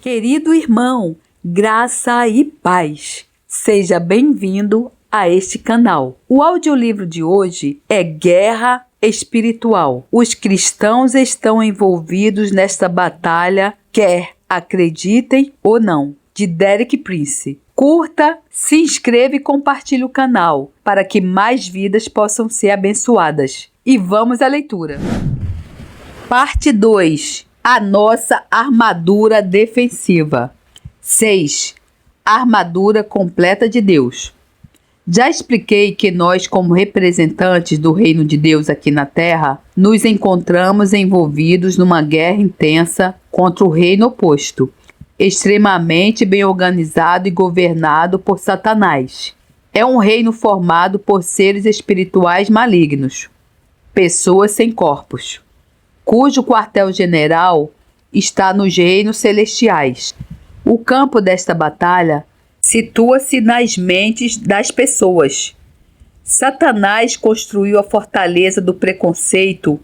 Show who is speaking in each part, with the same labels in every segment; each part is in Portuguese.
Speaker 1: Querido irmão, graça e paz. Seja bem-vindo a este canal. O audiolivro de hoje é Guerra Espiritual. Os cristãos estão envolvidos nesta batalha, quer acreditem ou não, de Derek Prince. Curta, se inscreva e compartilhe o canal para que mais vidas possam ser abençoadas. E vamos à leitura. Parte 2. A nossa armadura defensiva. 6. Armadura completa de Deus. Já expliquei que nós, como representantes do reino de Deus aqui na Terra, nos encontramos envolvidos numa guerra intensa contra o reino oposto, extremamente bem organizado e governado por Satanás. É um reino formado por seres espirituais malignos, pessoas sem corpos, cujo quartel-general está nos reinos celestiais. O campo desta batalha situa-se nas mentes das pessoas. Satanás construiu a fortaleza do preconceito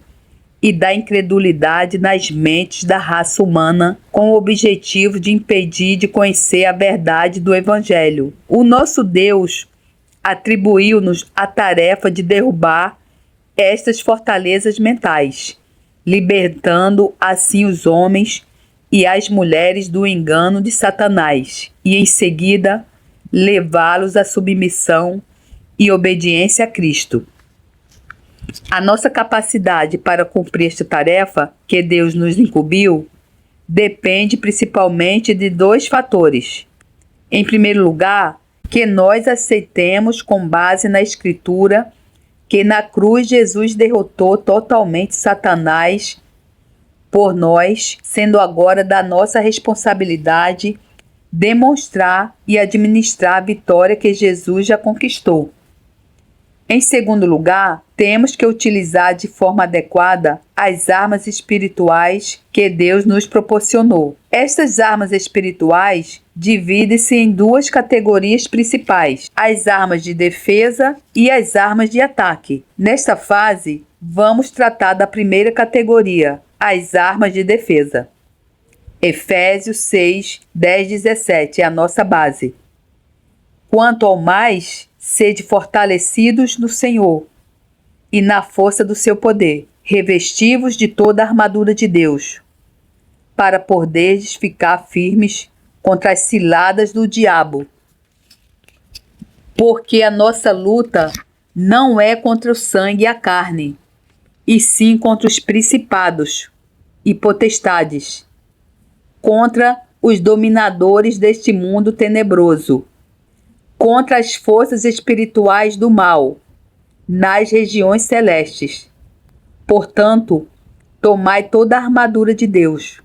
Speaker 1: e da incredulidade nas mentes da raça humana com o objetivo de impedir de conhecer a verdade do Evangelho. O nosso Deus atribuiu-nos a tarefa de derrubar estas fortalezas mentais, libertando assim os homens e as mulheres do engano de Satanás, e em seguida levá-los à submissão e obediência a Cristo. A nossa capacidade para cumprir esta tarefa que Deus nos incumbiu depende principalmente de 2 fatores. Em primeiro lugar, que nós aceitemos com base na Escritura que na cruz Jesus derrotou totalmente Satanás por nós, sendo agora da nossa responsabilidade demonstrar e administrar a vitória que Jesus já conquistou. Em segundo lugar, temos que utilizar de forma adequada as armas espirituais que Deus nos proporcionou. Estas armas espirituais dividem-se em 2 categorias principais: as armas de defesa e as armas de ataque. Nesta fase, vamos tratar da primeira categoria, as armas de defesa. Efésios 6, 10, 17 é a nossa base. Quanto ao mais, sede fortalecidos no Senhor e na força do seu poder, revesti-vos de toda a armadura de Deus, para poderdes ficar firmes contra as ciladas do diabo. Porque a nossa luta não é contra o sangue e a carne, e sim contra os principados e potestades, contra os dominadores deste mundo tenebroso, contra as forças espirituais do mal nas regiões celestes. Portanto, tomai toda a armadura de Deus,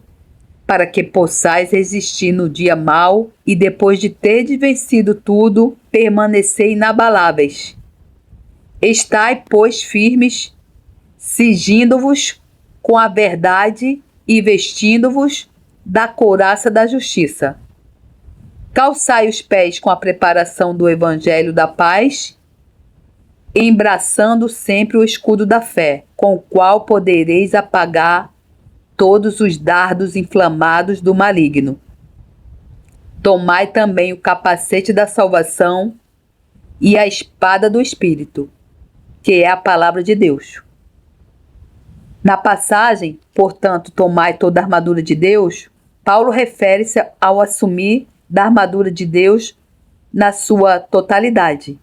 Speaker 1: para que possais resistir no dia mau e, depois de terdes vencido tudo, permanecer inabaláveis. Estai, pois, firmes, cingindo-vos com a verdade e vestindo-vos da couraça da justiça. Calçai os pés com a preparação do Evangelho da paz, embraçando sempre o escudo da fé, com o qual podereis apagar todos os dardos inflamados do maligno. Tomai também o capacete da salvação e a espada do Espírito, que é a palavra de Deus. Na passagem, portanto, tomai toda a armadura de Deus, Paulo refere-se ao assumir da armadura de Deus na sua totalidade.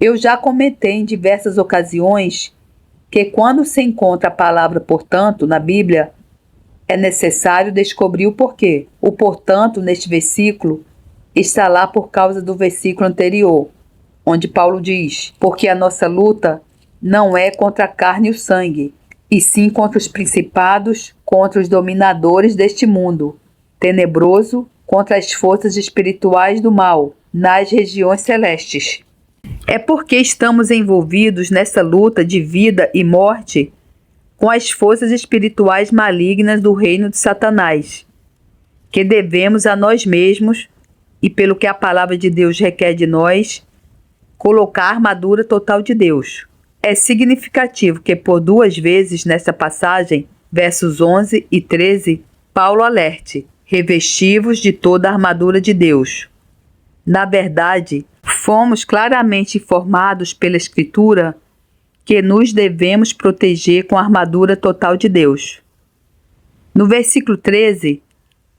Speaker 1: Eu já comentei em diversas ocasiões que quando se encontra a palavra portanto na Bíblia, é necessário descobrir o porquê. O portanto, neste versículo, está lá por causa do versículo anterior, onde Paulo diz: porque a nossa luta não é contra a carne e o sangue, e sim contra os principados, contra os dominadores deste mundo tenebroso, contra as forças espirituais do mal nas regiões celestes. É porque estamos envolvidos nessa luta de vida e morte com as forças espirituais malignas do reino de Satanás, que devemos a nós mesmos, e pelo que a palavra de Deus requer de nós, colocar a armadura total de Deus. É significativo que por 2 vezes nessa passagem, versos 11 e 13, Paulo alerte: revesti-vos de toda a armadura de Deus. Na verdade, fomos claramente informados pela Escritura que nos devemos proteger com a armadura total de Deus. No versículo 13,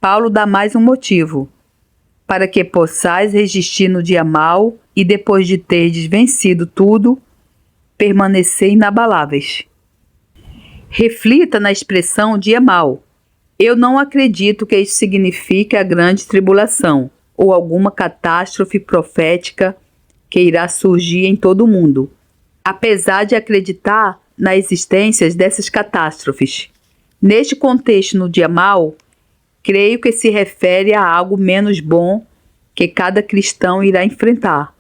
Speaker 1: Paulo dá mais um motivo: para que possais resistir no dia mau e, depois de terdes vencido tudo, permanecer inabaláveis. Reflita na expressão dia mau. Eu não acredito que isso signifique a grande tribulação ou alguma catástrofe profética que irá surgir em todo o mundo, apesar de acreditar na existência dessas catástrofes. Neste contexto, no dia mau, creio que se refere a algo menos bom que cada cristão irá enfrentar.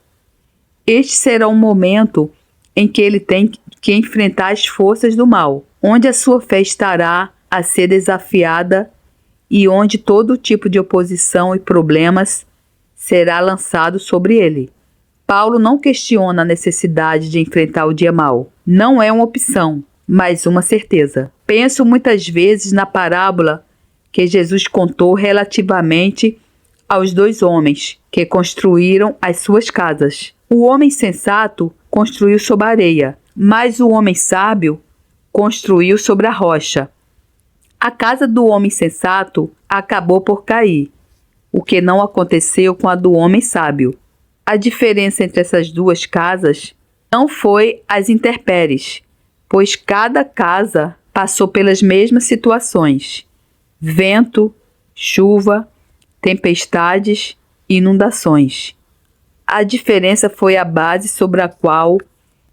Speaker 1: Este será um momento em que ele tem que enfrentar as forças do mal, onde a sua fé estará a ser desafiada e onde todo tipo de oposição e problemas será lançado sobre ele. Paulo não questiona a necessidade de enfrentar o dia mau. Não é uma opção, mas uma certeza. Penso muitas vezes na parábola que Jesus contou relativamente aos 2 homens que construíram as suas casas. O homem sensato construiu sobre a areia, mas o homem sábio construiu sobre a rocha. A casa do homem sensato acabou por cair, o que não aconteceu com a do homem sábio. A diferença entre essas duas casas não foi as intempéries, pois cada casa passou pelas mesmas situações: vento, chuva, tempestades e inundações. A diferença foi a base sobre a qual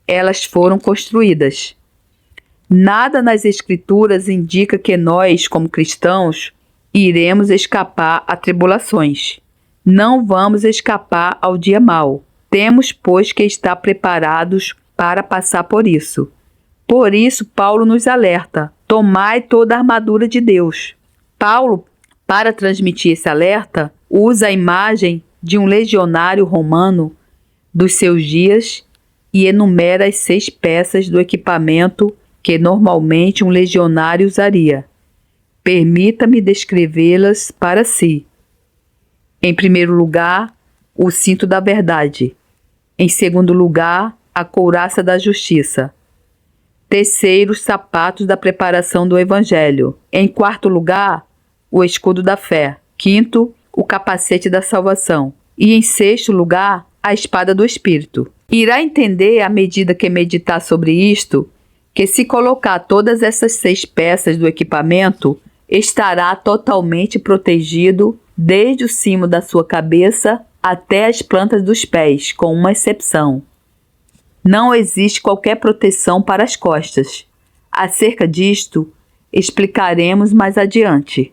Speaker 1: elas foram construídas. Nada nas Escrituras indica que nós, como cristãos, iremos escapar a tribulações. Não vamos escapar ao dia mau. Temos, pois, que estar preparados para passar por isso. Por isso, Paulo nos alerta: tomai toda a armadura de Deus. Paulo, para transmitir esse alerta, usa a imagem de um legionário romano dos seus dias e enumera as 6 peças do equipamento que normalmente um legionário usaria. Permita-me descrevê-las para si. Em primeiro lugar, o cinto da verdade. Em segundo lugar, a couraça da justiça. Terceiro, os sapatos da preparação do evangelho. Em quarto lugar, o escudo da fé. Quinto, o capacete da salvação. E em sexto lugar, a espada do Espírito. Irá entender, à medida que meditar sobre isto, que se colocar todas essas 6 peças do equipamento, estará totalmente protegido desde o cimo da sua cabeça até as plantas dos pés, com uma exceção. Não existe qualquer proteção para as costas. Acerca disto, explicaremos mais adiante.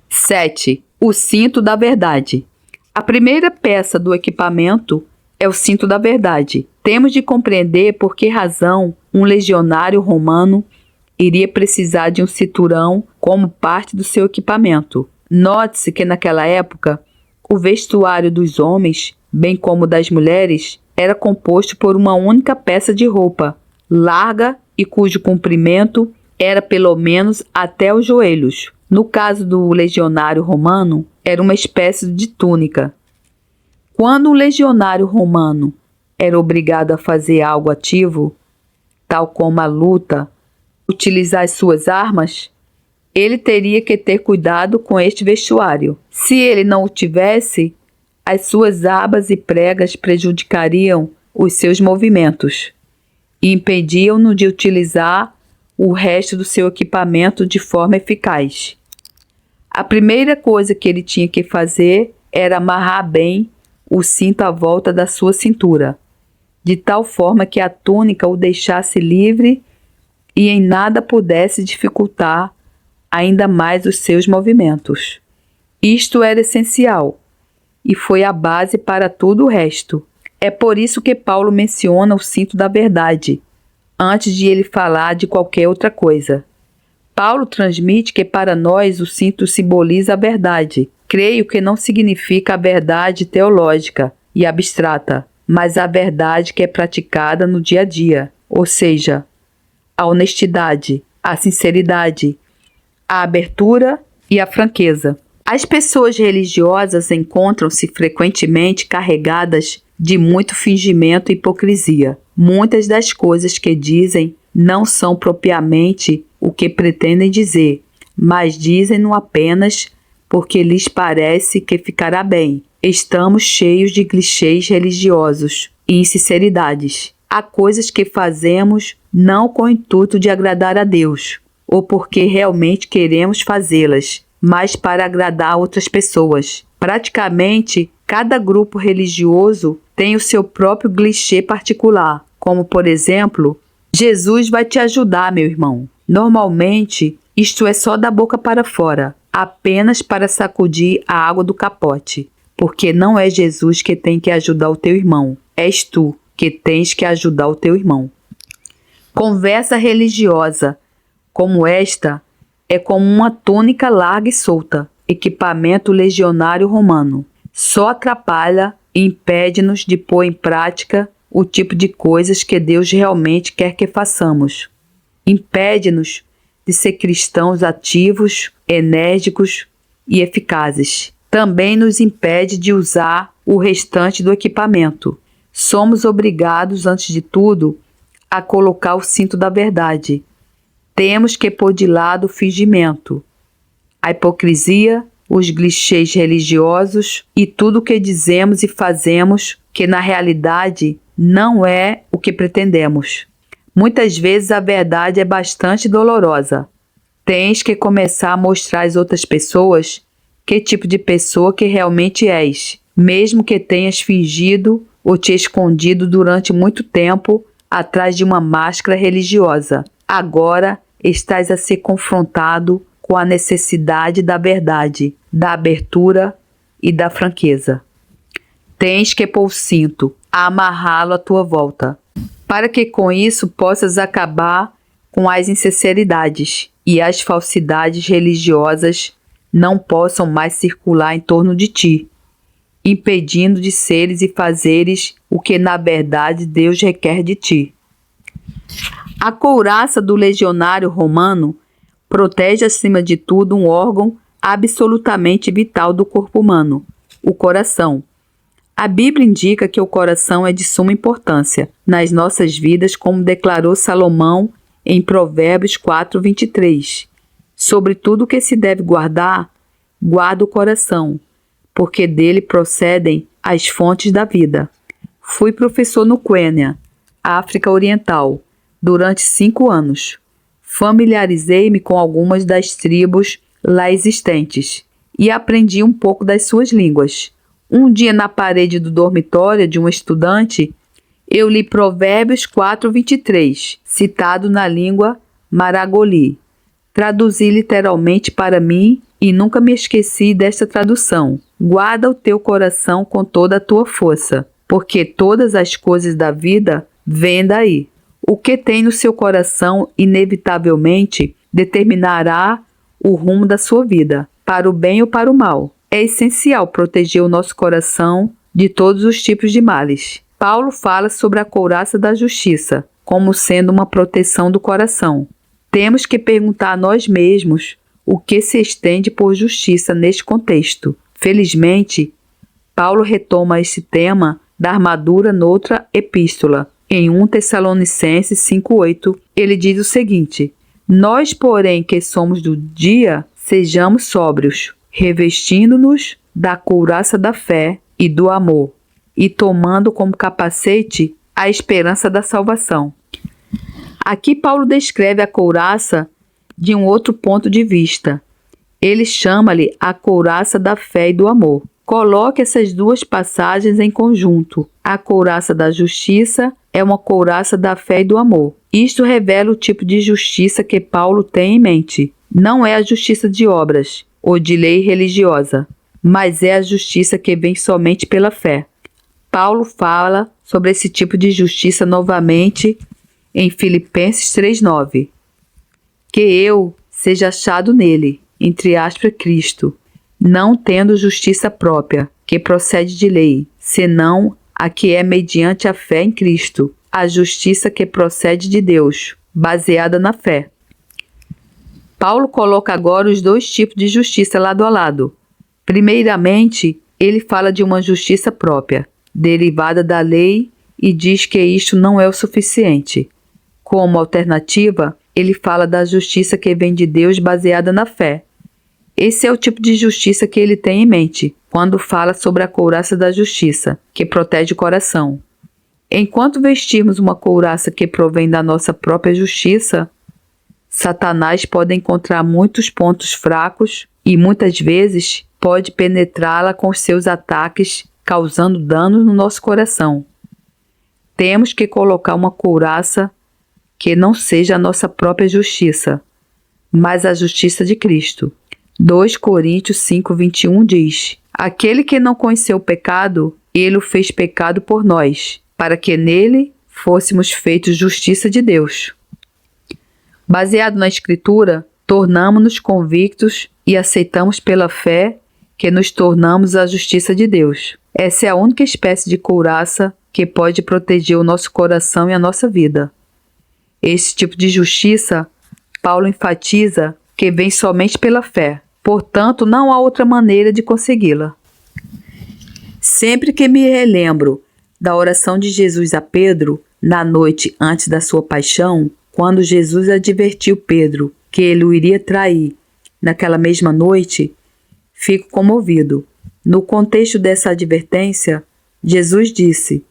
Speaker 1: 7. O cinto da verdade. A primeira peça do equipamento é o cinto da verdade. Temos de compreender por que razão um legionário romano iria precisar de um cinturão como parte do seu equipamento. Note-se que naquela época, o vestuário dos homens, bem como das mulheres, era composto por uma única peça de roupa, larga e cujo comprimento era pelo menos até os joelhos. No caso do legionário romano, era uma espécie de túnica. Quando um legionário romano era obrigado a fazer algo ativo, tal como a luta, utilizar as suas armas, ele teria que ter cuidado com este vestuário. Se ele não o tivesse, as suas abas e pregas prejudicariam os seus movimentos e impediam-no de utilizar o resto do seu equipamento de forma eficaz. A primeira coisa que ele tinha que fazer era amarrar bem o cinto à volta da sua cintura, de tal forma que a túnica o deixasse livre e em nada pudesse dificultar ainda mais os seus movimentos. Isto era essencial e foi a base para tudo o resto. É por isso que Paulo menciona o cinto da verdade, antes de ele falar de qualquer outra coisa. Paulo transmite que para nós o cinto simboliza a verdade. Creio que não significa a verdade teológica e abstrata, mas a verdade que é praticada no dia a dia, ou seja, a honestidade, a sinceridade, a abertura e a franqueza. As pessoas religiosas encontram-se frequentemente carregadas de muito fingimento e hipocrisia. Muitas das coisas que dizem não são propriamente o que pretendem dizer, mas dizem-no apenas porque lhes parece que ficará bem. Estamos cheios de clichês religiosos e insinceridades. Há coisas que fazemos não com o intuito de agradar a Deus, ou porque realmente queremos fazê-las, mas para agradar outras pessoas. Praticamente, cada grupo religioso tem o seu próprio clichê particular, como, por exemplo, Jesus vai te ajudar, meu irmão. Normalmente, isto é só da boca para fora, apenas para sacudir a água do capote, porque não é Jesus que tem que ajudar o teu irmão, és tu que tens que ajudar o teu irmão. Conversa religiosa como esta é como uma túnica larga e solta, equipamento legionário romano. Só atrapalha e impede-nos de pôr em prática o tipo de coisas que Deus realmente quer que façamos. Impede-nos de ser cristãos ativos, enérgicos e eficazes. Também nos impede de usar o restante do equipamento. Somos obrigados, antes de tudo, a colocar o cinto da verdade. Temos que pôr de lado o fingimento, a hipocrisia, os clichês religiosos e tudo o que dizemos e fazemos que na realidade não é o que pretendemos. Muitas vezes a verdade é bastante dolorosa. Tens que começar a mostrar às outras pessoas que tipo de pessoa que realmente és, mesmo que tenhas fingido ou te escondido durante muito tempo atrás de uma máscara religiosa. Agora estás a ser confrontado com a necessidade da verdade, da abertura e da franqueza. Tens que pôr o cinto, amarrá-lo à tua volta, para que com isso possas acabar com as insinceridades e as falsidades religiosas não possam mais circular em torno de ti, impedindo de seres e fazeres o que na verdade Deus requer de ti. A couraça do legionário romano protege acima de tudo um órgão absolutamente vital do corpo humano, o coração. A Bíblia indica que o coração é de suma importância nas nossas vidas, como declarou Salomão em Provérbios 4:23. Sobre tudo que se deve guardar, guarda o coração, porque dele procedem as fontes da vida. Fui professor no Quênia, África Oriental, durante 5 anos. Familiarizei-me com algumas das tribos lá existentes e aprendi um pouco das suas línguas. Um dia, na parede do dormitório de um estudante, eu li Provérbios 4:23, citado na língua maragoli. Traduzi literalmente para mim e nunca me esqueci desta tradução. Guarda o teu coração com toda a tua força, porque todas as coisas da vida vêm daí. O que tem no seu coração inevitavelmente determinará o rumo da sua vida, para o bem ou para o mal. É essencial proteger o nosso coração de todos os tipos de males. Paulo fala sobre a couraça da justiça, como sendo uma proteção do coração. Temos que perguntar a nós mesmos o que se estende por justiça neste contexto. Felizmente, Paulo retoma esse tema da armadura noutra epístola. Em 1 Tessalonicenses 5:8, ele diz o seguinte: nós, porém, que somos do dia, sejamos sóbrios, revestindo-nos da couraça da fé e do amor, e tomando como capacete a esperança da salvação. Aqui Paulo descreve a couraça de um outro ponto de vista. Ele chama-lhe a couraça da fé e do amor. Coloque essas duas passagens em conjunto. A couraça da justiça é uma couraça da fé e do amor. Isto revela o tipo de justiça que Paulo tem em mente. Não é a justiça de obras ou de lei religiosa, mas é a justiça que vem somente pela fé. Paulo fala sobre esse tipo de justiça novamente em Filipenses 3:9. Que eu seja achado nele, entre aspas, Cristo, não tendo justiça própria, que procede de lei, senão a que é mediante a fé em Cristo, a justiça que procede de Deus, baseada na fé. Paulo coloca agora os dois tipos de justiça lado a lado. Primeiramente, ele fala de uma justiça própria, derivada da lei, e diz que isto não é o suficiente. Como alternativa, ele fala da justiça que vem de Deus baseada na fé. Esse é o tipo de justiça que ele tem em mente quando fala sobre a couraça da justiça, que protege o coração. Enquanto vestirmos uma couraça que provém da nossa própria justiça, Satanás pode encontrar muitos pontos fracos e muitas vezes pode penetrá-la com seus ataques, causando danos no nosso coração. Temos que colocar uma couraça que não seja a nossa própria justiça, mas a justiça de Cristo. 2 Coríntios 5:21 diz: Aquele que não conheceu o pecado, ele o fez pecado por nós, para que nele fôssemos feitos justiça de Deus. Baseado na Escritura, tornamo-nos convictos e aceitamos pela fé que nos tornamos a justiça de Deus. Essa é a única espécie de couraça que pode proteger o nosso coração e a nossa vida. Esse tipo de justiça, Paulo enfatiza que vem somente pela fé. Portanto, não há outra maneira de consegui-la. Sempre que me relembro da oração de Jesus a Pedro, na noite antes da sua paixão, quando Jesus advertiu Pedro que ele o iria trair naquela mesma noite, fico comovido. No contexto dessa advertência, Jesus disse: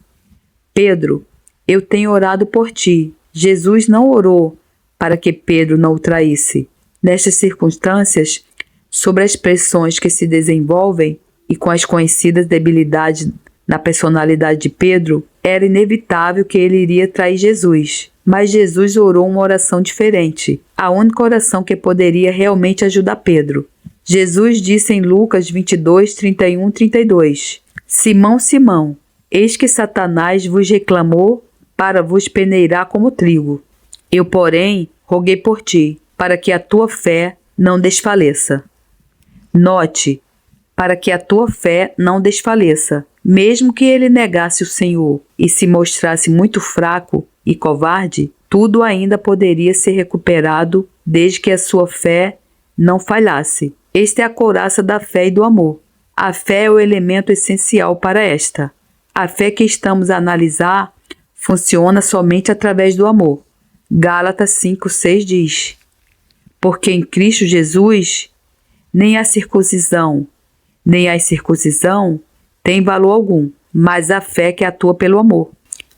Speaker 1: Pedro, eu tenho orado por ti. Jesus não orou para que Pedro não o traísse. Nestas circunstâncias, sobre as pressões que se desenvolvem e com as conhecidas debilidades na personalidade de Pedro, era inevitável que ele iria trair Jesus. Mas Jesus orou uma oração diferente, a única oração que poderia realmente ajudar Pedro. Jesus disse em Lucas 22, 31, 32: Simão, Simão, eis que Satanás vos reclamou para vos peneirar como trigo. Eu, porém, roguei por ti, para que a tua fé não desfaleça. Note, para que a tua fé não desfaleça. Mesmo que ele negasse o Senhor e se mostrasse muito fraco e covarde, tudo ainda poderia ser recuperado desde que a sua fé não falhasse. Esta é a couraça da fé e do amor. A fé é o elemento essencial para esta. A fé que estamos a analisar funciona somente através do amor. Gálatas 5:6 diz: Porque em Cristo Jesus, nem a circuncisão, nem a incircuncisão tem valor algum, mas a fé que atua pelo amor.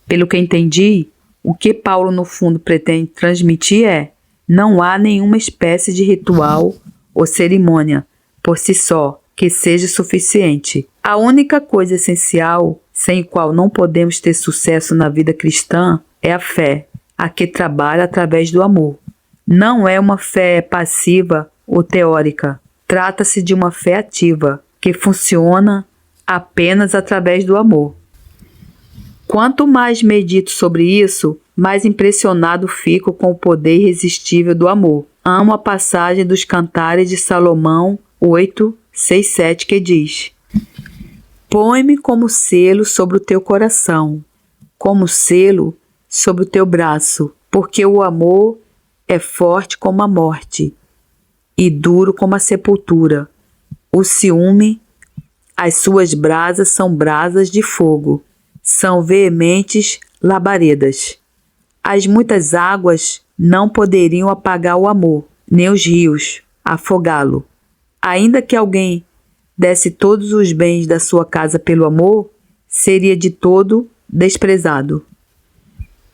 Speaker 1: Pelo que entendi, o que Paulo no fundo pretende transmitir é: não há nenhuma espécie de ritual ou cerimônia por si só que seja suficiente. A única coisa essencial, sem a qual não podemos ter sucesso na vida cristã, é a fé, a que trabalha através do amor. Não é uma fé passiva ou teórica. Trata-se de uma fé ativa, que funciona apenas através do amor. Quanto mais medito sobre isso, mais impressionado fico com o poder irresistível do amor. Amo a passagem dos Cantares de Salomão 8, 6, 7, que diz: Põe-me como selo sobre o teu coração, como selo sobre o teu braço, porque o amor é forte como a morte e duro como a sepultura. O ciúme, as suas brasas são brasas de fogo, são veementes labaredas. As muitas águas não poderiam apagar o amor, nem os rios afogá-lo. Ainda que alguém desse todos os bens da sua casa pelo amor, seria de todo desprezado.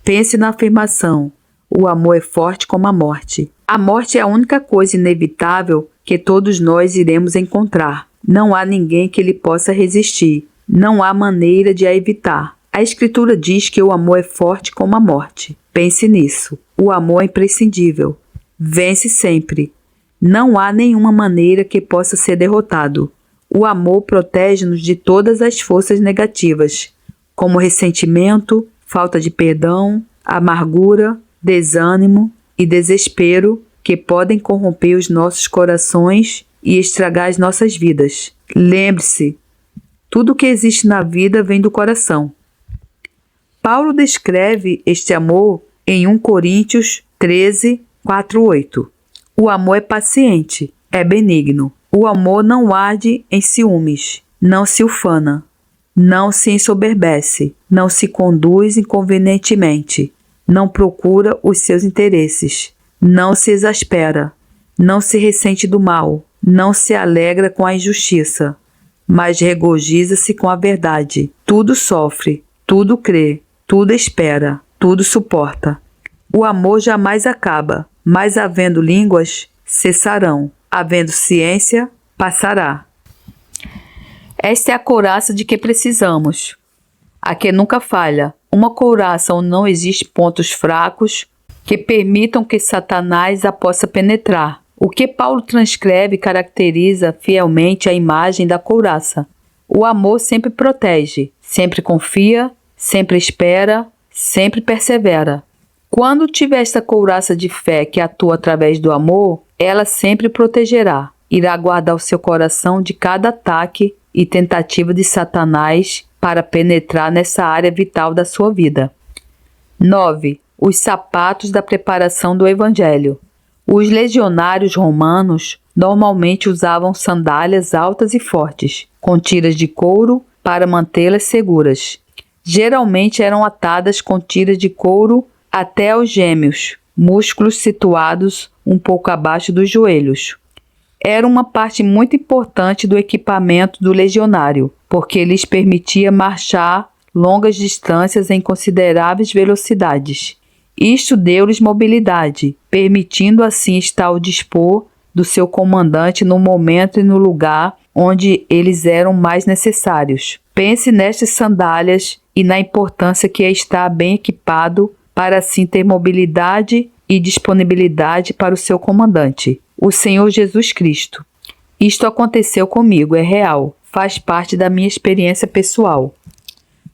Speaker 1: Pense na afirmação: o amor é forte como a morte. A morte é a única coisa inevitável que todos nós iremos encontrar. Não há ninguém que lhe possa resistir. Não há maneira de a evitar. A Escritura diz que o amor é forte como a morte. Pense nisso. O amor é imprescindível. Vence sempre. Não há nenhuma maneira que possa ser derrotado. O amor protege-nos de todas as forças negativas, como ressentimento, falta de perdão, amargura, desânimo e desespero, que podem corromper os nossos corações e estragar as nossas vidas. Lembre-se, tudo que existe na vida vem do coração. Paulo descreve este amor em 1 Coríntios 13, 4, 8. O amor é paciente, é benigno. O amor não arde em ciúmes, não se ufana, não se ensoberbece, não se conduz inconvenientemente, não procura os seus interesses, não se exaspera, não se ressente do mal, não se alegra com a injustiça, mas regozija-se com a verdade. Tudo sofre, tudo crê, tudo espera, tudo suporta. O amor jamais acaba, mas havendo línguas, cessarão, havendo ciência, passará. Esta é a couraça de que precisamos, a que nunca falha, uma couraça onde não existem pontos fracos que permitam que Satanás a possa penetrar. O que Paulo transcreve caracteriza fielmente a imagem da couraça. O amor sempre protege, sempre confia, sempre espera, sempre persevera. Quando tiver esta couraça de fé que atua através do amor, ela sempre protegerá, irá guardar o seu coração de cada ataque e tentativa de Satanás para penetrar nessa área vital da sua vida. 9. Os sapatos da preparação do Evangelho. Os legionários romanos normalmente usavam sandálias altas e fortes, com tiras de couro para mantê-las seguras. Geralmente eram atadas com tiras de couro até aos gêmeos, músculos situados um pouco abaixo dos joelhos. Era uma parte muito importante do equipamento do legionário, porque lhes permitia marchar longas distâncias em consideráveis velocidades. Isto deu-lhes mobilidade, permitindo assim estar ao dispor do seu comandante no momento e no lugar onde eles eram mais necessários. Pense nestas sandálias e na importância que é estar bem equipado para assim ter mobilidade e disponibilidade para o seu comandante, o Senhor Jesus Cristo. Isto aconteceu comigo, é real, faz parte da minha experiência pessoal.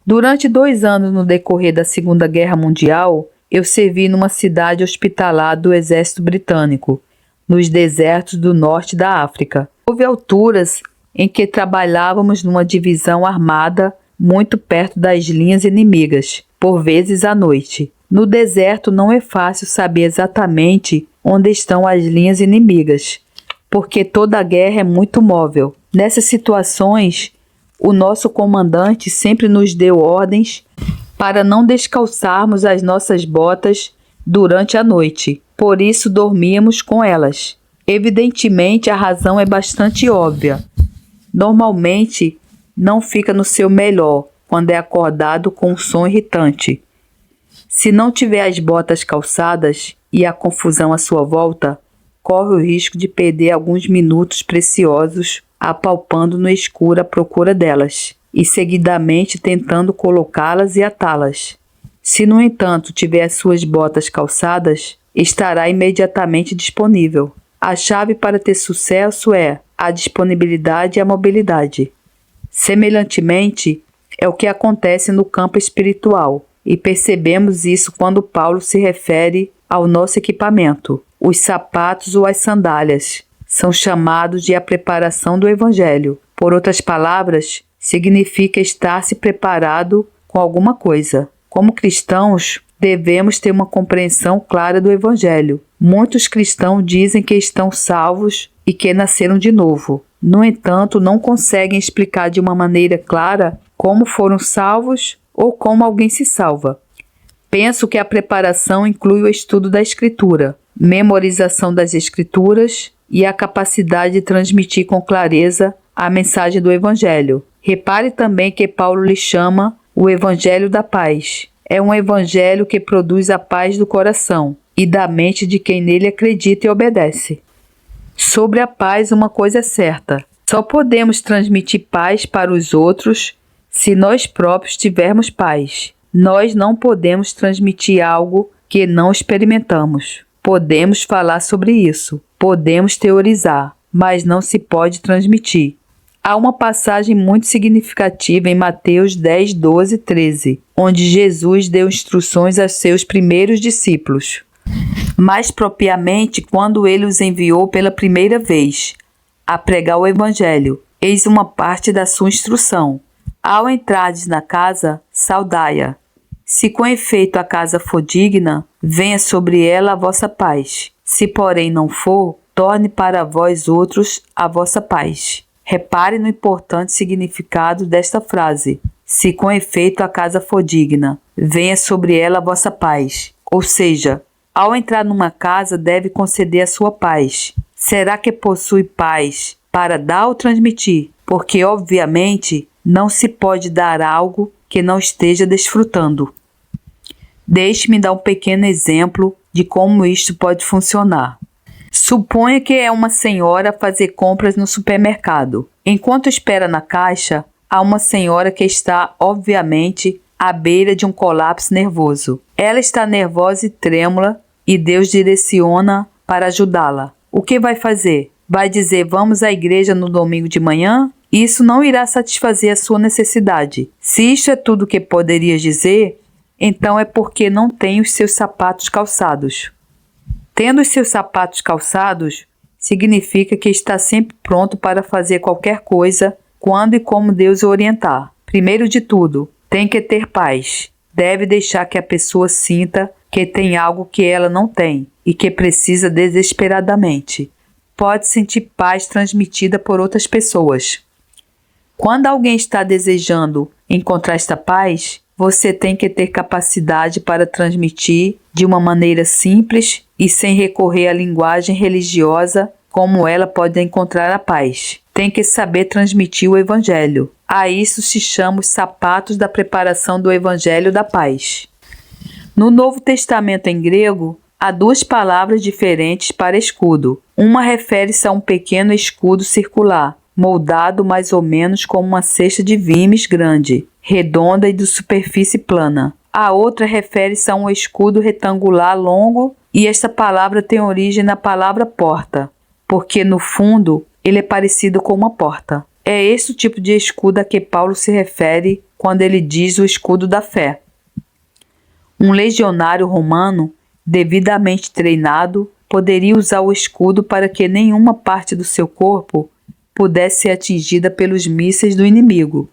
Speaker 1: Durante 2 anos no decorrer da Segunda Guerra Mundial, eu servi numa cidade hospitalar do exército britânico, nos desertos do norte da África. Houve alturas em que trabalhávamos numa divisão armada muito perto das linhas inimigas, por vezes à noite. No deserto não é fácil saber exatamente onde estão as linhas inimigas, porque toda a guerra é muito móvel. Nessas situações, o nosso comandante sempre nos deu ordens para não descalçarmos as nossas botas durante a noite. Por isso dormíamos com elas. Evidentemente, a razão é bastante óbvia. Normalmente, não fica no seu melhor quando é acordado com um som irritante. Se não tiver as botas calçadas e a confusão à sua volta, corre o risco de perder alguns minutos preciosos apalpando no escuro à procura delas e seguidamente tentando colocá-las e atá-las. Se, no entanto, tiver as suas botas calçadas, estará imediatamente disponível. A chave para ter sucesso é a disponibilidade e a mobilidade. Semelhantemente, é o que acontece no campo espiritual, e percebemos isso quando Paulo se refere ao nosso equipamento. Os sapatos ou as sandálias são chamados de a preparação do Evangelho. Por outras palavras, significa estar-se preparado com alguma coisa. Como cristãos, devemos ter uma compreensão clara do Evangelho. Muitos cristãos dizem que estão salvos e que nasceram de novo. No entanto, não conseguem explicar de uma maneira clara como foram salvos ou como alguém se salva. Penso que a preparação inclui o estudo da Escritura, memorização das Escrituras e a capacidade de transmitir com clareza a mensagem do Evangelho. Repare também que Paulo lhe chama o Evangelho da Paz. É um Evangelho que produz a paz do coração e da mente de quem nele acredita e obedece. Sobre a paz, uma coisa é certa: só podemos transmitir paz para os outros se nós próprios tivermos paz. Nós não podemos transmitir algo que não experimentamos. Podemos falar sobre isso, podemos teorizar, mas não se pode transmitir. Há uma passagem muito significativa em Mateus 10, 12 e 13, onde Jesus deu instruções aos seus primeiros discípulos. Mais propriamente, quando ele os enviou pela primeira vez a pregar o Evangelho. Eis uma parte da sua instrução. Ao entrardes na casa, saudai-a. Se com efeito a casa for digna, venha sobre ela a vossa paz. Se porém não for, torne para vós outros a vossa paz. Repare no importante significado desta frase. Se com efeito a casa for digna, venha sobre ela a vossa paz. Ou seja, ao entrar numa casa deve conceder a sua paz. Será que possui paz para dar ou transmitir? Porque, obviamente, não se pode dar algo que não esteja desfrutando. Deixe-me dar um pequeno exemplo de como isto pode funcionar. Suponha que é uma senhora a fazer compras no supermercado. Enquanto espera na caixa, há uma senhora que está, obviamente, à beira de um colapso nervoso. Ela está nervosa e trêmula e Deus direciona para ajudá-la. O que vai fazer? Vai dizer, vamos à igreja no domingo de manhã? Isso não irá satisfazer a sua necessidade. Se isto é tudo o que poderias dizer, então é porque não tem os seus sapatos calçados. Tendo os seus sapatos calçados, significa que está sempre pronto para fazer qualquer coisa, quando e como Deus o orientar. Primeiro de tudo, tem que ter paz. Deve deixar que a pessoa sinta que tem algo que ela não tem e que precisa desesperadamente. Pode sentir paz transmitida por outras pessoas. Quando alguém está desejando encontrar esta paz, você tem que ter capacidade para transmitir de uma maneira simples e sem recorrer à linguagem religiosa como ela pode encontrar a paz. Tem que saber transmitir o Evangelho. A isso se chama os sapatos da preparação do Evangelho da paz. No Novo Testamento em grego, há duas palavras diferentes para escudo. Uma refere-se a um pequeno escudo circular, moldado mais ou menos como uma cesta de vimes grande, redonda e de superfície plana. A outra refere-se a um escudo retangular longo e esta palavra tem origem na palavra porta, porque no fundo ele é parecido com uma porta. É este o tipo de escudo a que Paulo se refere quando ele diz o escudo da fé. Um legionário romano, devidamente treinado, poderia usar o escudo para que nenhuma parte do seu corpo pudesse ser atingida pelos mísseis do inimigo.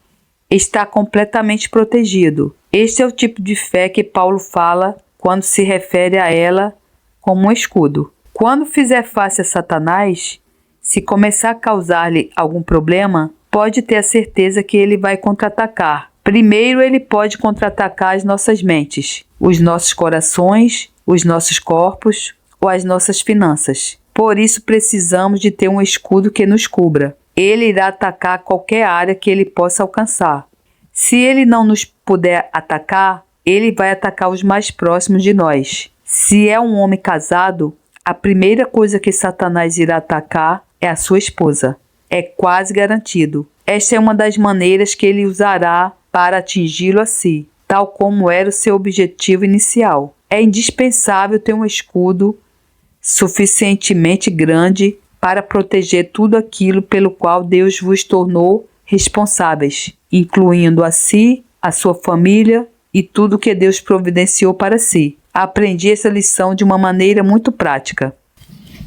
Speaker 1: Está completamente protegido. Este é o tipo de fé que Paulo fala quando se refere a ela como um escudo. Quando fizer face a Satanás, se começar a causar-lhe algum problema, pode ter a certeza que ele vai contra-atacar. Primeiro, ele pode contra-atacar as nossas mentes, os nossos corações, os nossos corpos ou as nossas finanças. Por isso, precisamos de ter um escudo que nos cubra. Ele irá atacar qualquer área que ele possa alcançar. Se ele não nos puder atacar, ele vai atacar os mais próximos de nós. Se é um homem casado, a primeira coisa que Satanás irá atacar é a sua esposa. É quase garantido. Esta é uma das maneiras que ele usará para atingi-lo a si, tal como era o seu objetivo inicial. É indispensável ter um escudo suficientemente grande para proteger tudo aquilo pelo qual Deus vos tornou responsáveis, incluindo a si, a sua família e tudo que Deus providenciou para si. Aprendi essa lição de uma maneira muito prática.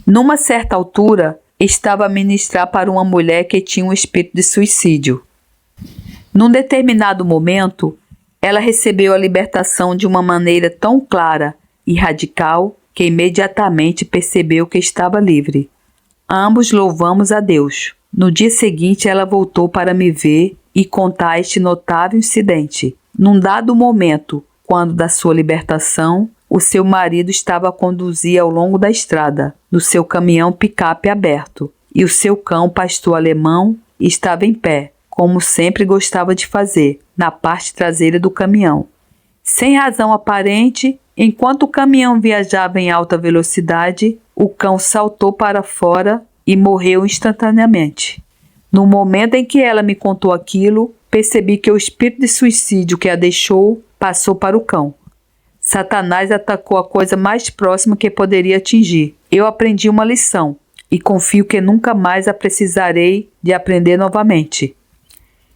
Speaker 1: Numa certa altura, estava a ministrar para uma mulher que tinha um espírito de suicídio. Num determinado momento, ela recebeu a libertação de uma maneira tão clara e radical que imediatamente percebeu que estava livre. Ambos louvamos a Deus. No dia seguinte, ela voltou para me ver e contar este notável incidente. Num dado momento, quando da sua libertação, o seu marido estava a conduzir ao longo da estrada, no seu caminhão picape aberto, e o seu cão pastor alemão estava em pé, como sempre gostava de fazer, na parte traseira do caminhão. Sem razão aparente, enquanto o caminhão viajava em alta velocidade, o cão saltou para fora e morreu instantaneamente. No momento em que ela me contou aquilo, percebi que o espírito de suicídio que a deixou passou para o cão. Satanás atacou a coisa mais próxima que poderia atingir. Eu aprendi uma lição e confio que nunca mais a precisarei de aprender novamente.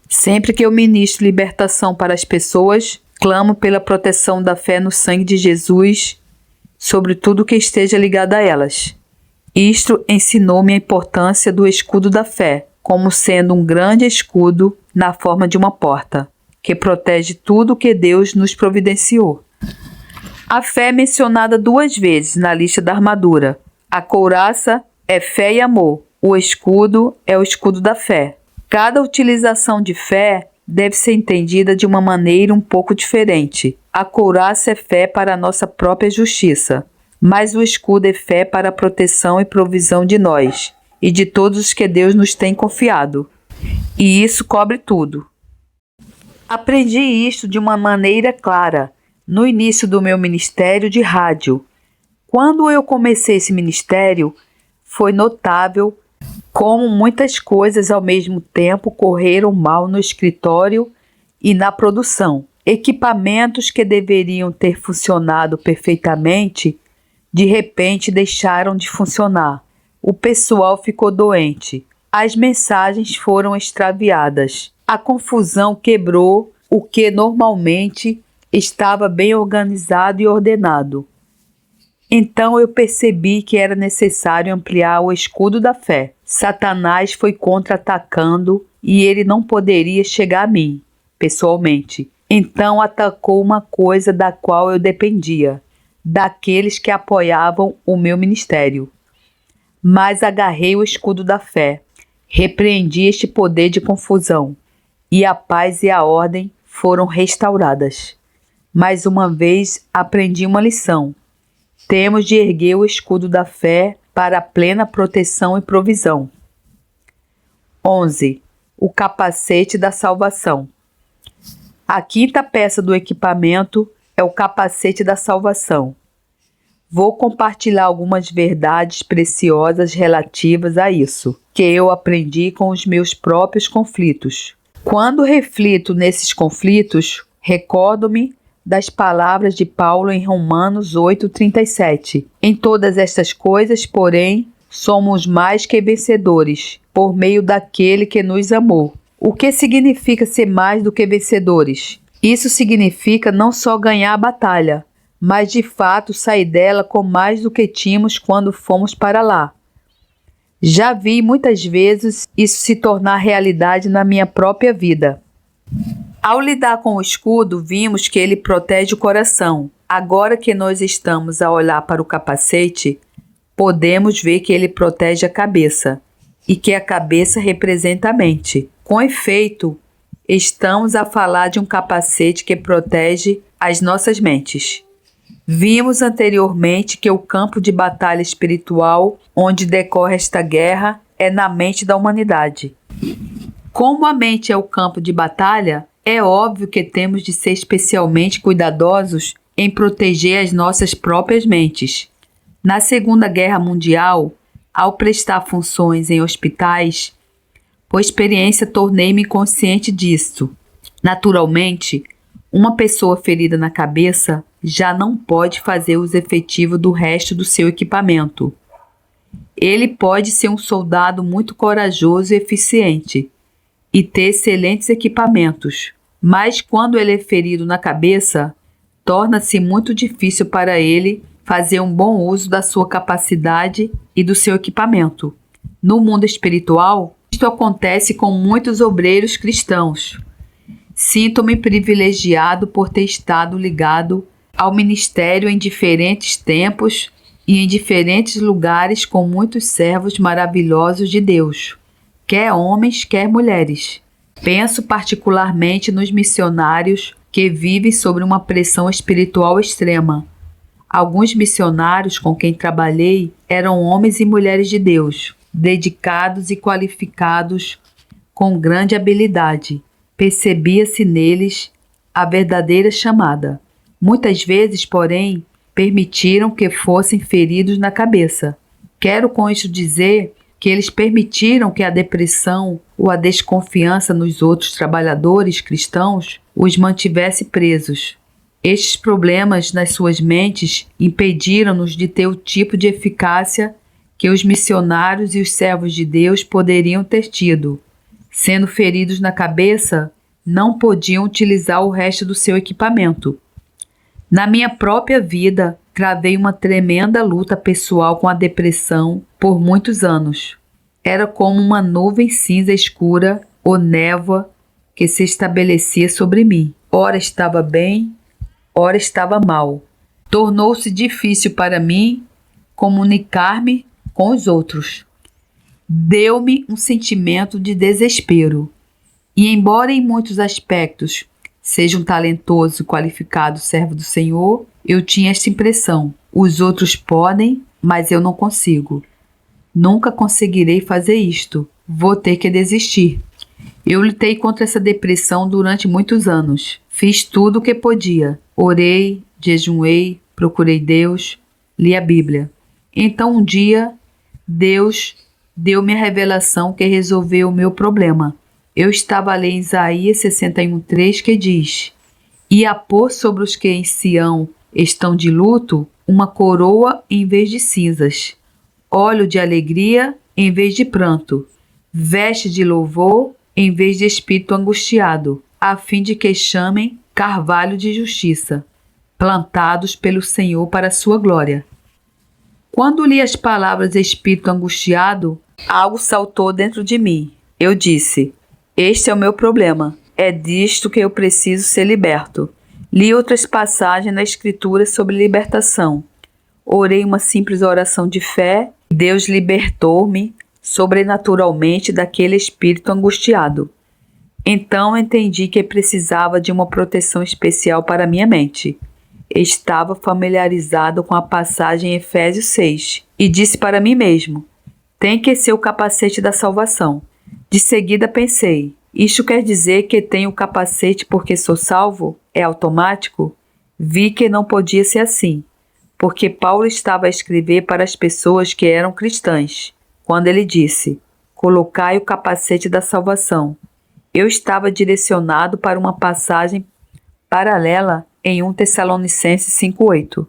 Speaker 1: Sempre que eu ministro libertação para as pessoas, clamo pela proteção da fé no sangue de Jesus sobre tudo que esteja ligado a elas. Isto ensinou-me a importância do escudo da fé, como sendo um grande escudo na forma de uma porta, que protege tudo que Deus nos providenciou. A fé é mencionada 2 vezes na lista da armadura. A couraça é fé e amor. O escudo é o escudo da fé. Cada utilização de fé deve ser entendida de uma maneira um pouco diferente. A couraça é fé para a nossa própria justiça, mas o escudo é fé para a proteção e provisão de nós e de todos os que Deus nos tem confiado. E isso cobre tudo. Aprendi isto de uma maneira clara no início do meu ministério de rádio. Quando eu comecei esse ministério, foi notável como muitas coisas ao mesmo tempo correram mal no escritório e na produção. Equipamentos que deveriam ter funcionado perfeitamente, de repente deixaram de funcionar. O pessoal ficou doente. As mensagens foram extraviadas. A confusão quebrou o que normalmente estava bem organizado e ordenado. Então eu percebi que era necessário ampliar o escudo da fé. Satanás foi contra-atacando e ele não poderia chegar a mim, pessoalmente. Então atacou uma coisa da qual eu dependia, daqueles que apoiavam o meu ministério. Mas agarrei o escudo da fé, repreendi este poder de confusão, e a paz e a ordem foram restauradas. Mais uma vez aprendi uma lição. Temos de erguer o escudo da fé para a plena proteção e provisão. 11. O capacete da salvação. A quinta peça do equipamento é o capacete da salvação. Vou compartilhar algumas verdades preciosas relativas a isso, que eu aprendi com os meus próprios conflitos. Quando reflito nesses conflitos, recordo-me das palavras de Paulo em Romanos 8:37. Em todas estas coisas, porém, somos mais que vencedores, por meio daquele que nos amou. O que significa ser mais do que vencedores? Isso significa não só ganhar a batalha, mas de fato sair dela com mais do que tínhamos quando fomos para lá. Já vi muitas vezes isso se tornar realidade na minha própria vida. Ao lidar com o escudo, vimos que ele protege o coração. Agora que nós estamos a olhar para o capacete, podemos ver que ele protege a cabeça e que a cabeça representa a mente. Com efeito, estamos a falar de um capacete que protege as nossas mentes. Vimos anteriormente que o campo de batalha espiritual onde decorre esta guerra é na mente da humanidade. Como a mente é o campo de batalha, é óbvio que temos de ser especialmente cuidadosos em proteger as nossas próprias mentes. Na Segunda Guerra Mundial, ao prestar funções em hospitais, por experiência tornei-me consciente disso. Naturalmente, uma pessoa ferida na cabeça já não pode fazer uso efetivo do resto do seu equipamento. Ele pode ser um soldado muito corajoso e eficiente e ter excelentes equipamentos, mas quando ele é ferido na cabeça, torna-se muito difícil para ele fazer um bom uso da sua capacidade e do seu equipamento. No mundo espiritual, isto acontece com muitos obreiros cristãos. Sinto-me privilegiado por ter estado ligado ao ministério em diferentes tempos e em diferentes lugares com muitos servos maravilhosos de Deus, quer homens, quer mulheres. Penso particularmente nos missionários que vivem sob uma pressão espiritual extrema. Alguns missionários com quem trabalhei eram homens e mulheres de Deus, dedicados e qualificados com grande habilidade. Percebia-se neles a verdadeira chamada. Muitas vezes, porém, permitiram que fossem feridos na cabeça. Quero com isso dizer que eles permitiram que a depressão ou a desconfiança nos outros trabalhadores cristãos os mantivesse presos. Estes problemas nas suas mentes impediram-nos de ter o tipo de eficácia que os missionários e os servos de Deus poderiam ter tido. Sendo feridos na cabeça, não podiam utilizar o resto do seu equipamento. Na minha própria vida, travei uma tremenda luta pessoal com a depressão por muitos anos. Era como uma nuvem cinza escura ou névoa que se estabelecia sobre mim. Ora estava bem, ora estava mal. Tornou-se difícil para mim comunicar-me com os outros. Deu-me um sentimento de desespero. E embora em muitos aspectos seja um talentoso e qualificado servo do Senhor, eu tinha esta impressão: os outros podem, mas eu não consigo. Nunca conseguirei fazer isto. Vou ter que desistir. Eu lutei contra essa depressão durante muitos anos. Fiz tudo o que podia. Orei, jejuei, procurei Deus, li a Bíblia. Então um dia, Deus deu-me a revelação que resolveu o meu problema. Eu estava a ler em Isaías 61:3 que diz: "E a pôr sobre os que em Sião estão de luto uma coroa em vez de cinzas, óleo de alegria em vez de pranto, veste de louvor em vez de espírito angustiado, a fim de que chamem carvalho de justiça, plantados pelo Senhor para a sua glória." Quando li as palavras espírito angustiado, algo saltou dentro de mim. Eu disse: este é o meu problema. É disto que eu preciso ser liberto. Li outras passagens na Escritura sobre libertação. Orei uma simples oração de fé. Deus libertou-me sobrenaturalmente daquele espírito angustiado. Então entendi que precisava de uma proteção especial para minha mente. Estava familiarizado com a passagem em Efésios 6 e disse para mim mesmo: tem que ser o capacete da salvação. De seguida pensei: isto quer dizer que tenho o capacete porque sou salvo? É automático? Vi que não podia ser assim, porque Paulo estava a escrever para as pessoas que eram cristãs, quando ele disse: colocai o capacete da salvação. Eu estava direcionado para uma passagem paralela em 1 Tessalonicenses 5:8.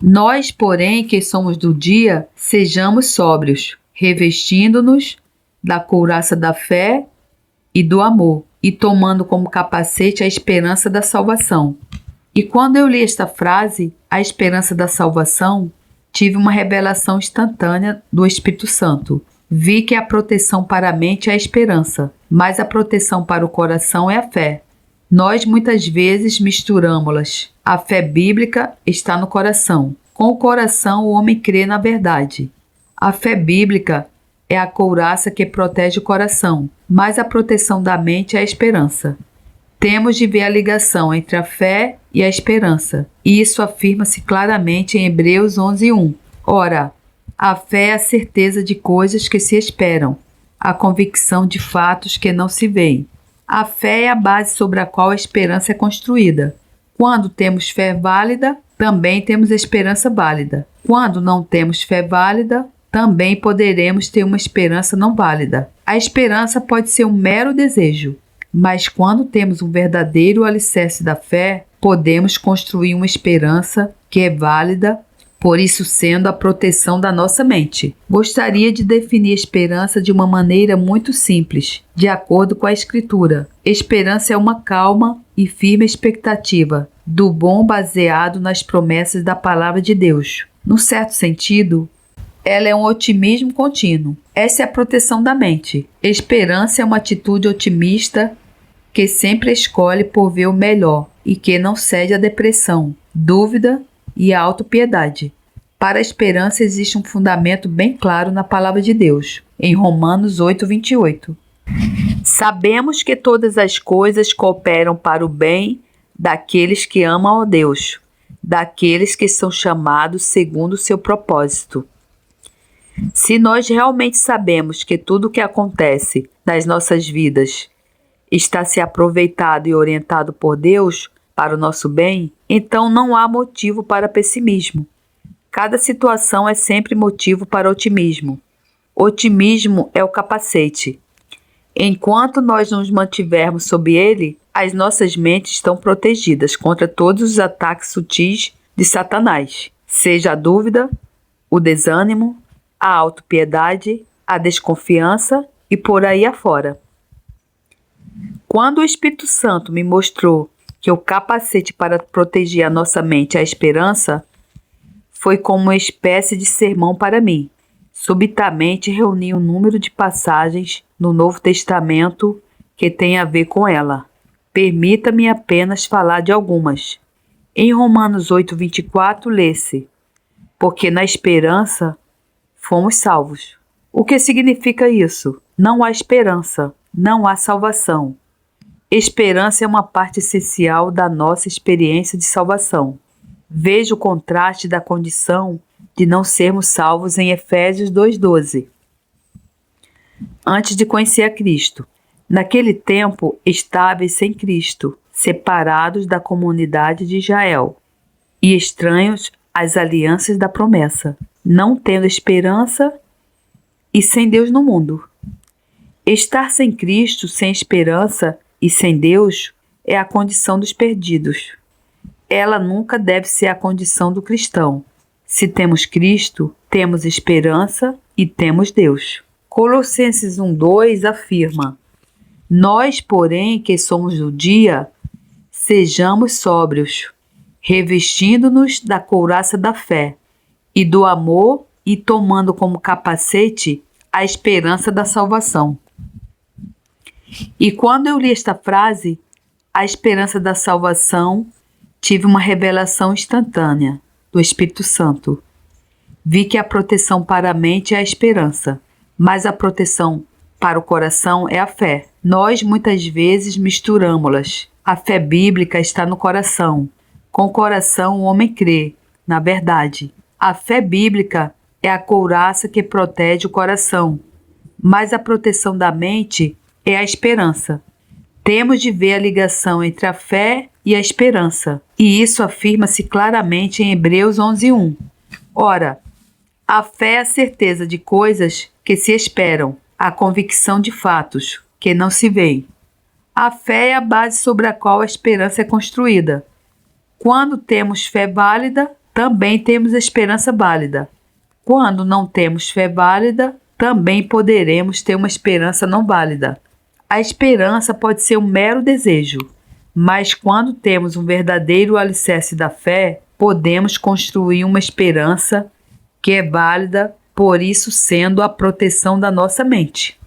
Speaker 1: Nós, porém, que somos do dia, sejamos sóbrios, revestindo-nos da couraça da fé e do amor, e tomando como capacete a esperança da salvação. E quando eu li esta frase, a esperança da salvação, tive uma revelação instantânea do Espírito Santo. Vi que a proteção para a mente é a esperança, mas a proteção para o coração é a fé. Nós muitas vezes misturamos-las. A fé bíblica está no coração. Com o coração o homem crê na verdade. A fé bíblica é a couraça que protege o coração, mas a proteção da mente é a esperança. Temos de ver a ligação entre a fé e a esperança, e isso afirma-se claramente em Hebreus 11:1. Ora, a fé é a certeza de coisas que se esperam, a convicção de fatos que não se veem. A fé é a base sobre a qual a esperança é construída. Quando temos fé válida, também temos esperança válida. Quando não temos fé válida, também poderemos ter uma esperança não válida. A esperança pode ser um mero desejo, mas quando temos um verdadeiro alicerce da fé, podemos construir uma esperança que é válida, por isso sendo a proteção da nossa mente. Gostaria de definir a esperança de uma maneira muito simples, de acordo com a Escritura. Esperança é uma calma e firme expectativa do bom baseado nas promessas da Palavra de Deus. Num certo sentido, ela é um otimismo contínuo. Essa é a proteção da mente. Esperança é uma atitude otimista que sempre escolhe por ver o melhor e que não cede à depressão, dúvida e à autopiedade. Para a esperança existe um fundamento bem claro na Palavra de Deus, em Romanos 8:28. Sabemos que todas as coisas cooperam para o bem daqueles que amam a Deus, daqueles que são chamados segundo o seu propósito. Se nós realmente sabemos que tudo o que acontece nas nossas vidas está se aproveitado e orientado por Deus para o nosso bem, então não há motivo para pessimismo. Cada situação é sempre motivo para otimismo. Otimismo é o capacete. Enquanto nós nos mantivermos sob ele, as nossas mentes estão protegidas contra todos os ataques sutis de Satanás, seja a dúvida, o desânimo, a autopiedade, a desconfiança e por aí afora. Quando o Espírito Santo me mostrou que o capacete para proteger a nossa mente é a esperança, foi como uma espécie de sermão para mim. Subitamente reuni um número de passagens no Novo Testamento que tem a ver com ela. Permita-me apenas falar de algumas. Em Romanos 8:24 lê-se: porque na esperança fomos salvos. O que significa isso? Não há esperança, não há salvação. Esperança é uma parte essencial da nossa experiência de salvação. Veja o contraste da condição de não sermos salvos em Efésios 2,12. Antes de conhecer a Cristo, naquele tempo estáveis sem Cristo, separados da comunidade de Israel e estranhos às alianças da promessa, não tendo esperança e sem Deus no mundo. Estar sem Cristo, sem esperança e sem Deus é a condição dos perdidos. Ela nunca deve ser a condição do cristão. Se temos Cristo, temos esperança e temos Deus. Colossenses 1,2 afirma: Nós, porém, que somos do dia, sejamos sóbrios, revestindo-nos da couraça da fé e do amor e tomando como capacete a esperança da salvação. E quando eu li esta frase, a esperança da salvação, tive uma revelação instantânea do Espírito Santo. Vi que a proteção para a mente é a esperança, mas a proteção para o coração é a fé. Nós muitas vezes misturamos-las. A fé bíblica está no coração. Com o coração o homem crê, na verdade. A fé bíblica é a couraça que protege o coração, mas a proteção da mente é a esperança. Temos de ver a ligação entre a fé e a esperança, e isso afirma-se claramente em Hebreus 11:1. Ora, a fé é a certeza de coisas que se esperam, a convicção de fatos que não se veem. A fé é a base sobre a qual a esperança é construída. Quando temos fé válida, também temos esperança válida. Quando não temos fé válida, também poderemos ter uma esperança não válida. A esperança pode ser um mero desejo, mas quando temos um verdadeiro alicerce da fé, podemos construir uma esperança que é válida, por isso sendo a proteção da nossa mente.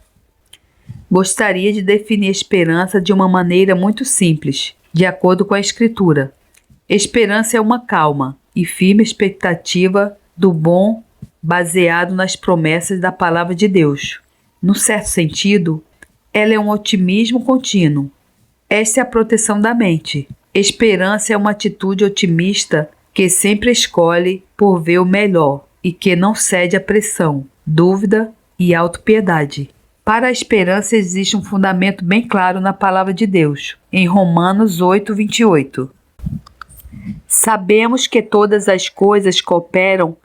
Speaker 1: Gostaria de definir esperança de uma maneira muito simples, de acordo com a Escritura. Esperança é uma calma e firme expectativa do bom baseado nas promessas da palavra de Deus. Num certo sentido, ela é um otimismo contínuo. Essa é a proteção da mente. Esperança é uma atitude otimista que sempre escolhe por ver o melhor e que não cede à pressão, dúvida e autopiedade. Para a esperança existe um fundamento bem claro na palavra de Deus, em Romanos 8:28. Sabemos que todas as coisas cooperam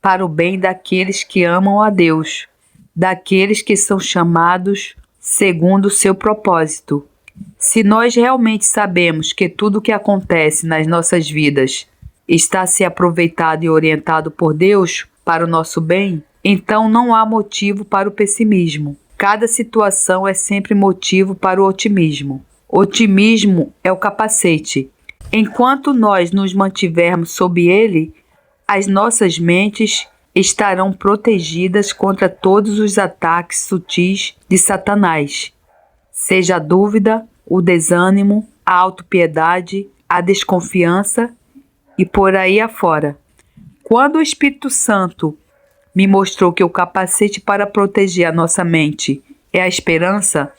Speaker 1: para o bem daqueles que amam a Deus, daqueles que são chamados segundo o seu propósito. Se nós realmente sabemos que tudo o que acontece nas nossas vidas está a ser aproveitado e orientado por Deus para o nosso bem, então não há motivo para o pessimismo. Cada situação é sempre motivo para o otimismo. Otimismo é o capacete. Enquanto nós nos mantivermos sob ele, as nossas mentes estarão protegidas contra todos os ataques sutis de Satanás, seja a dúvida, o desânimo, a autopiedade, a desconfiança e por aí afora. Quando o Espírito Santo me mostrou que o capacete para proteger a nossa mente é a esperança,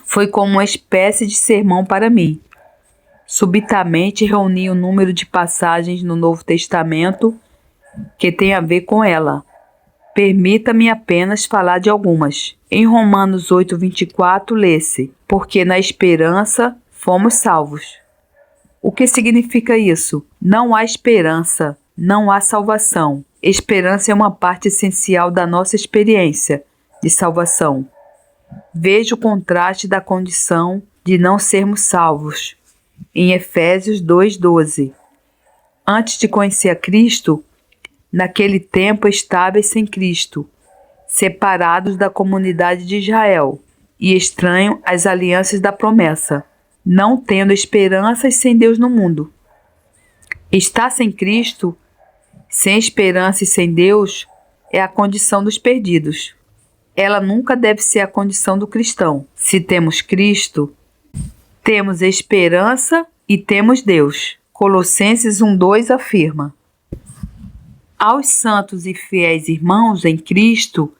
Speaker 1: foi como uma espécie de sermão para mim. Subitamente reuni o número de passagens no Novo Testamento que tem a ver com ela. Permita-me apenas falar de algumas. Em Romanos 8:24 lê-se: porque na esperança fomos salvos. O que significa isso? Não há esperança, não há salvação. Esperança é uma parte essencial da nossa experiência de salvação. Veja o contraste da condição de não sermos salvos em Efésios 2:12. Antes de conhecer a Cristo, naquele tempo estáveis sem Cristo, separados da comunidade de Israel e estranho às alianças da promessa, não tendo esperança e sem Deus no mundo. Estar sem Cristo, sem esperança e sem Deus, é a condição dos perdidos. Ela nunca deve ser a condição do cristão. Se temos Cristo, temos esperança e temos Deus. Colossenses 1:2 afirma: Aos santos e fiéis irmãos em Cristo,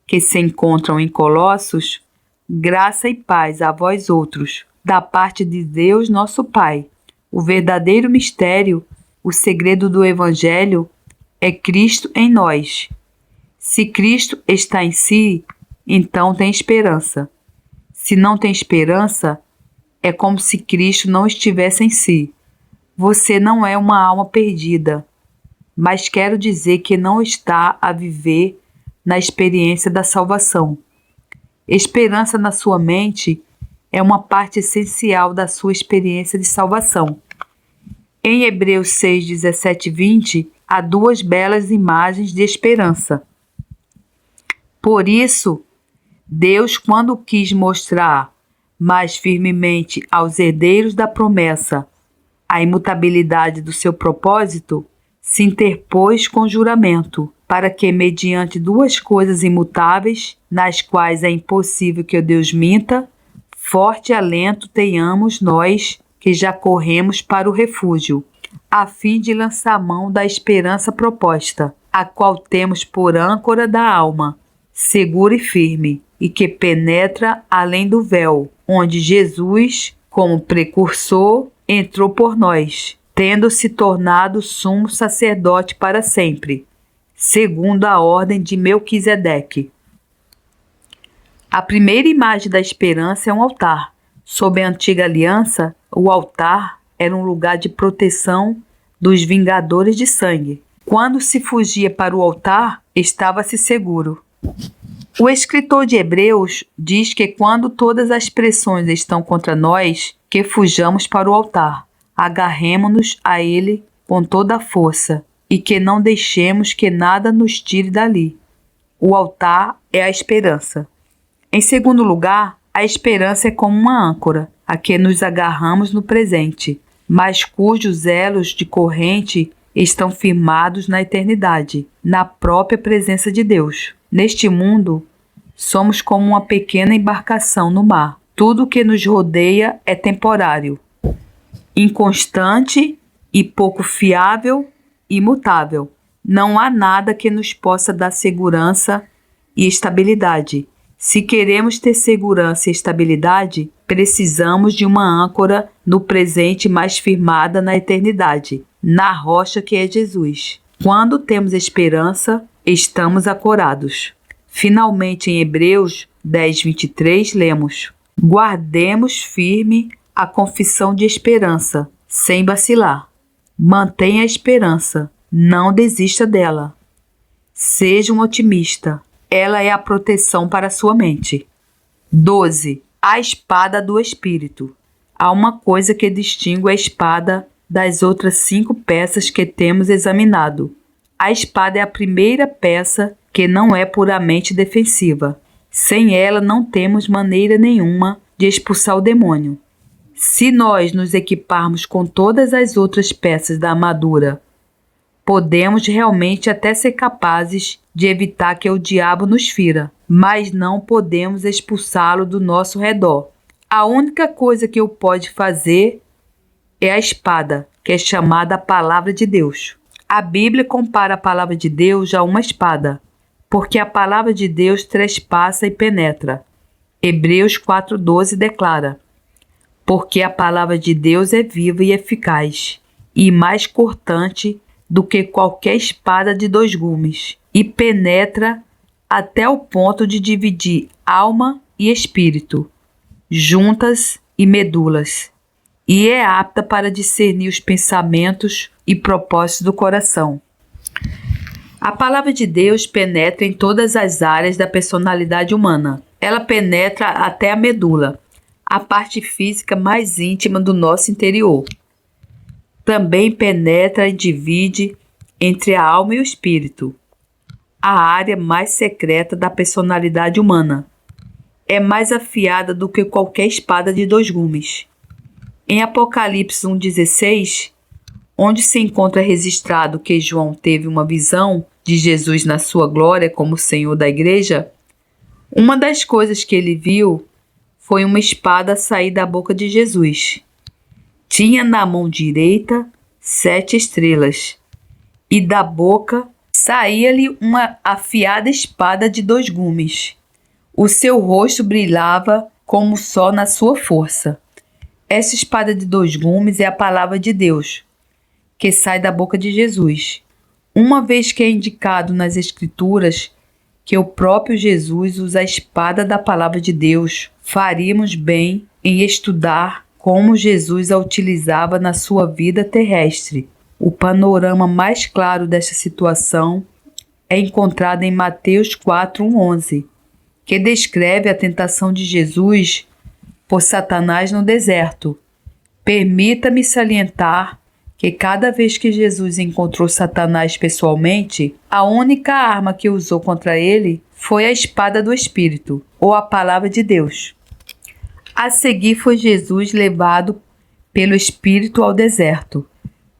Speaker 1: que se encontram em Colossos, graça e paz a vós outros, da parte de Deus nosso Pai. O verdadeiro mistério, o segredo do Evangelho, é Cristo em nós. Se Cristo está em si, então tem esperança. Se não tem esperança, é como se Cristo não estivesse em si. Você não é uma alma perdida, mas quero dizer que não está a viver na experiência da salvação. Esperança na sua mente é uma parte essencial da sua experiência de salvação. Em Hebreus 6, 17 e 20, há duas belas imagens de esperança. Por isso, Deus, quando quis mostrar mais firmemente aos herdeiros da promessa a imutabilidade do seu propósito, se interpôs com juramento, para que, mediante duas coisas imutáveis, nas quais é impossível que o Deus minta, forte alento tenhamos nós que já corremos para o refúgio, a fim de lançar mão da esperança proposta, a qual temos por âncora da alma, segura e firme, e que penetra além do véu, onde Jesus, como precursor, entrou por nós, tendo se tornado sumo sacerdote para sempre, segundo a ordem de Melquisedeque. A primeira imagem da esperança é um altar. Sob a antiga aliança, o altar era um lugar de proteção dos vingadores de sangue. Quando se fugia para o altar, estava-se seguro. O escritor de Hebreus diz que quando todas as pressões estão contra nós, que fujamos para o altar, agarremo-nos a ele com toda a força e que não deixemos que nada nos tire dali. O altar é a esperança. Em segundo lugar, a esperança é como uma âncora, a que nos agarramos no presente, mas cujos elos de corrente estão firmados na eternidade, na própria presença de Deus. Neste mundo, somos como uma pequena embarcação no mar. Tudo que nos rodeia é temporário, inconstante e pouco fiável e imutável. Não há nada que nos possa dar segurança e estabilidade. Se queremos ter segurança e estabilidade, precisamos de uma âncora no presente mais firmada na eternidade, na rocha que é Jesus. Quando temos esperança, estamos ancorados. Finalmente, em Hebreus 10, 23, lemos: guardemos firme a confissão de esperança, sem vacilar. Mantenha a esperança, não desista dela. Seja um otimista, ela é a proteção para a sua mente. 12. A espada do Espírito. Há uma coisa que distingue a espada das outras 5 peças que temos examinado. A espada é a primeira peça que não é puramente defensiva. Sem ela não temos maneira nenhuma de expulsar o demônio. Se nós nos equiparmos com todas as outras peças da armadura, podemos realmente até ser capazes de evitar que o diabo nos fira, mas não podemos expulsá-lo do nosso redor. A única coisa que o pode fazer é a espada, que é chamada a Palavra de Deus. A Bíblia compara a Palavra de Deus a uma espada, porque a Palavra de Deus trespassa e penetra. Hebreus 4,12 declara: porque a Palavra de Deus é viva e eficaz, e mais cortante do que qualquer espada de 2 gumes, e penetra até o ponto de dividir alma e espírito, juntas e medulas, e é apta para discernir os pensamentos e propósitos do coração. A palavra de Deus penetra em todas as áreas da personalidade humana. Ela penetra até a medula, a parte física mais íntima do nosso interior. Também penetra e divide entre a alma e o espírito, a área mais secreta da personalidade humana. É mais afiada do que qualquer espada de 2 gumes. Em Apocalipse 1,16, onde se encontra registrado que João teve uma visão de Jesus na sua glória como Senhor da igreja, uma das coisas que ele viu foi uma espada sair da boca de Jesus. Tinha na mão direita 7 estrelas, e da boca Saía-lhe uma afiada espada de 2 gumes. O seu rosto brilhava como o sol na sua força. Essa espada de 2 gumes é a palavra de Deus, que sai da boca de Jesus. Uma vez que é indicado nas Escrituras que o próprio Jesus usa a espada da palavra de Deus, faríamos bem em estudar como Jesus a utilizava na sua vida terrestre. O panorama mais claro desta situação é encontrado em Mateus 4:11, que descreve a tentação de Jesus por Satanás no deserto. Permita-me salientar que cada vez que Jesus encontrou Satanás pessoalmente, a única arma que usou contra ele foi a espada do Espírito, ou a palavra de Deus. A seguir foi Jesus levado pelo Espírito ao deserto,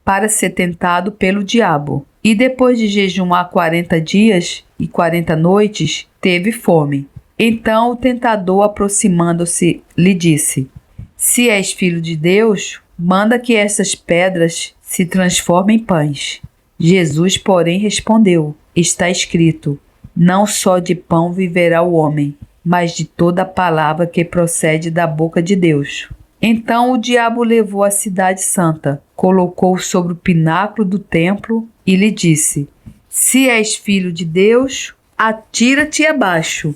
Speaker 1: para ser tentado pelo diabo. E depois de jejuar 40 dias e 40 noites, teve fome. Então o tentador, aproximando-se, lhe disse: Se és filho de Deus, manda que essas pedras se transformem em pães. Jesus, porém, respondeu: Está escrito: Não só de pão viverá o homem, mas de toda a palavra que procede da boca de Deus. Então o diabo levou a cidade santa, colocou-o sobre o pináculo do templo e lhe disse: Se és filho de Deus, atira-te abaixo,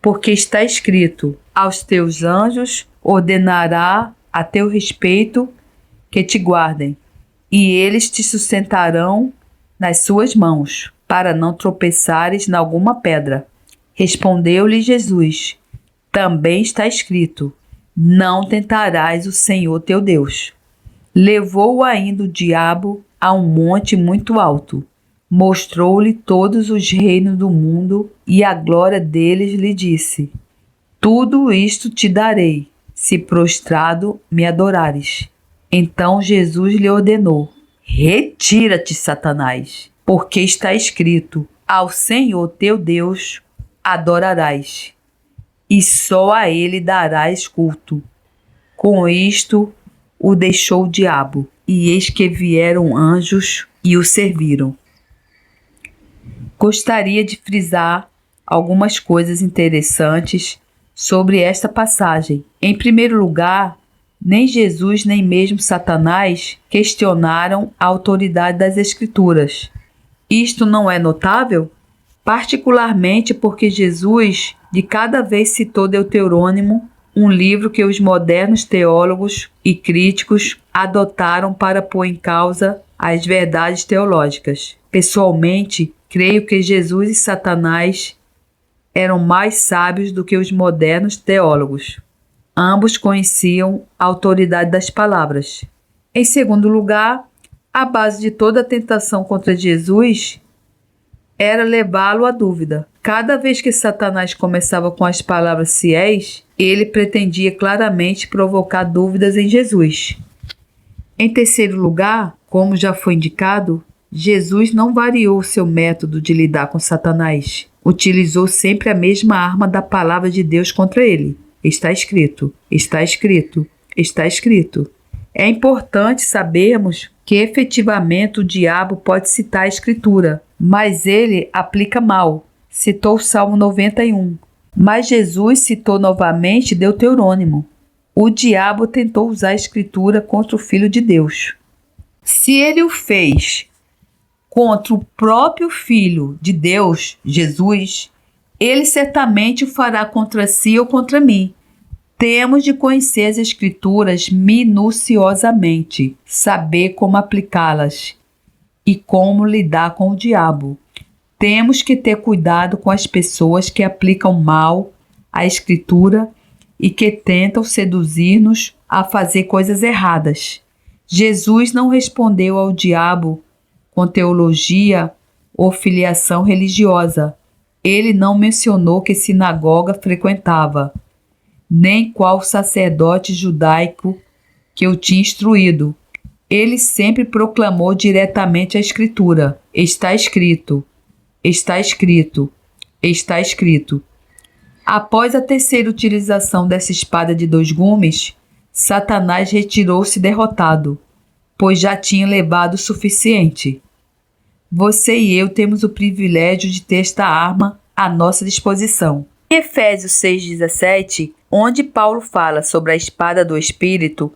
Speaker 1: porque está escrito: Aos teus anjos ordenará a teu respeito que te guardem, e eles te sustentarão nas suas mãos, para não tropeçares em alguma pedra. Respondeu-lhe Jesus: Também está escrito: Não tentarás o Senhor teu Deus. Levou-o ainda o diabo a um monte muito alto, mostrou-lhe todos os reinos do mundo e a glória deles, lhe disse: Tudo isto te darei, se prostrado me adorares. Então Jesus lhe ordenou: Retira-te, Satanás, porque está escrito: Ao Senhor teu Deus adorarás, e só a ele darás culto. Com isto o deixou o diabo, e eis que vieram anjos e o serviram. Gostaria de frisar algumas coisas interessantes sobre esta passagem. Em primeiro lugar, nem Jesus nem mesmo Satanás questionaram a autoridade das Escrituras. Isto não é notável? Particularmente porque Jesus de cada vez citou Deuterônimo, um livro que os modernos teólogos e críticos adotaram para pôr em causa as verdades teológicas. Pessoalmente, creio que Jesus e Satanás eram mais sábios do que os modernos teólogos. Ambos conheciam a autoridade das palavras. Em segundo lugar, a base de toda a tentação contra Jesus era levá-lo à dúvida. Cada vez que Satanás começava com as palavras "se és", ele pretendia claramente provocar dúvidas em Jesus. Em terceiro lugar, como já foi indicado, Jesus não variou seu método de lidar com Satanás. Utilizou sempre a mesma arma da palavra de Deus contra ele. Está escrito, está escrito, está escrito. É importante sabermos que efetivamente o diabo pode citar a Escritura, mas ele aplica mal. Citou o Salmo 91. Mas Jesus citou novamente Deuterônimo. O diabo tentou usar a Escritura contra o Filho de Deus. Se ele o fez contra o próprio Filho de Deus, Jesus, ele certamente o fará contra si ou contra mim. Temos de conhecer as Escrituras minuciosamente, saber como aplicá-las e como lidar com o diabo. Temos que ter cuidado com as pessoas que aplicam mal a Escritura e que tentam seduzir-nos a fazer coisas erradas. Jesus não respondeu ao diabo com teologia ou filiação religiosa. Ele não mencionou que sinagoga frequentava, nem qual sacerdote judaico que o tinha instruído. Ele sempre proclamou diretamente a Escritura. Está escrito, está escrito, está escrito. Após a terceira utilização dessa espada de 2 gumes, Satanás retirou-se derrotado, pois já tinha levado o suficiente. Você e eu temos o privilégio de ter esta arma à nossa disposição. Em Efésios 6,17, onde Paulo fala sobre a espada do Espírito,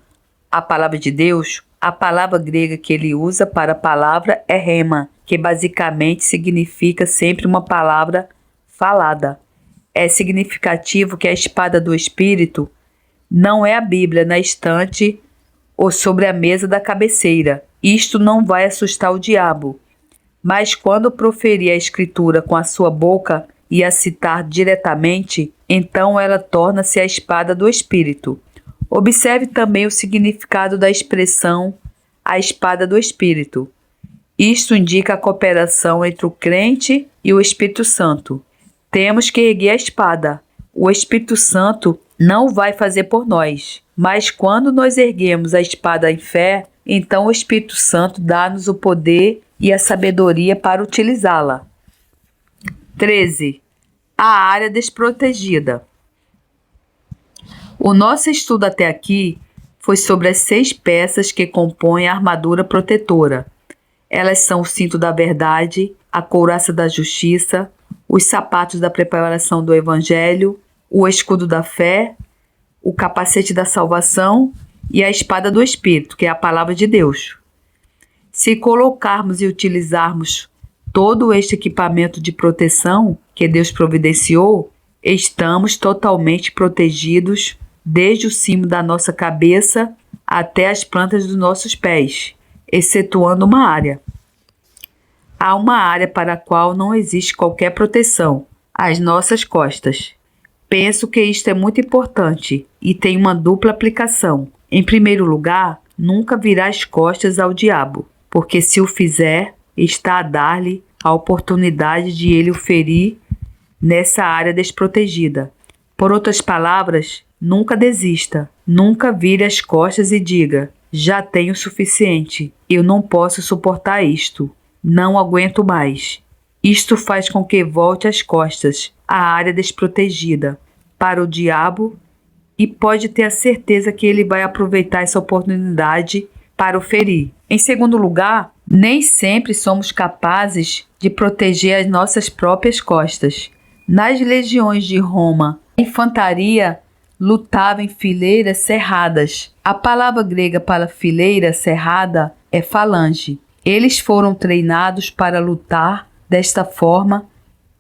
Speaker 1: a palavra de Deus, a palavra grega que ele usa para a palavra é rema, que basicamente significa sempre uma palavra falada. É significativo que a espada do Espírito não é a Bíblia na estante ou sobre a mesa da cabeceira. Isto não vai assustar o diabo. Mas quando proferir a escritura com a sua boca e a citar diretamente, então ela torna-se a espada do Espírito. Observe também o significado da expressão a espada do Espírito. Isto indica a cooperação entre o crente e o Espírito Santo. Temos que erguer a espada. O Espírito Santo não vai fazer por nós, mas quando nós erguemos a espada em fé, então o Espírito Santo dá-nos o poder e a sabedoria para utilizá-la. 13. A área desprotegida. O nosso estudo até aqui foi sobre as 6 peças que compõem a armadura protetora. Elas são o cinto da verdade, a couraça da justiça, os sapatos da preparação do Evangelho, o escudo da fé, o capacete da salvação e a espada do Espírito, que é a palavra de Deus. Se colocarmos e utilizarmos todo este equipamento de proteção que Deus providenciou, estamos totalmente protegidos desde o cimo da nossa cabeça até as plantas dos nossos pés, excetuando uma área. Há uma área para a qual não existe qualquer proteção, as nossas costas. Penso que isto é muito importante e tem uma dupla aplicação. Em primeiro lugar, nunca virá as costas ao diabo, porque se o fizer, está a dar-lhe a oportunidade de ele o ferir nessa área desprotegida. Por outras palavras, nunca desista, nunca vire as costas e diga: já tenho o suficiente, eu não posso suportar isto, não aguento mais. Isto faz com que volte as costas, a área desprotegida, para o diabo, e pode ter a certeza que ele vai aproveitar essa oportunidade para o ferir. Em segundo lugar, nem sempre somos capazes de proteger as nossas próprias costas. Nas legiões de Roma, a infantaria lutava em fileiras cerradas. A palavra grega para fileira cerrada é falange. Eles foram treinados para lutar desta forma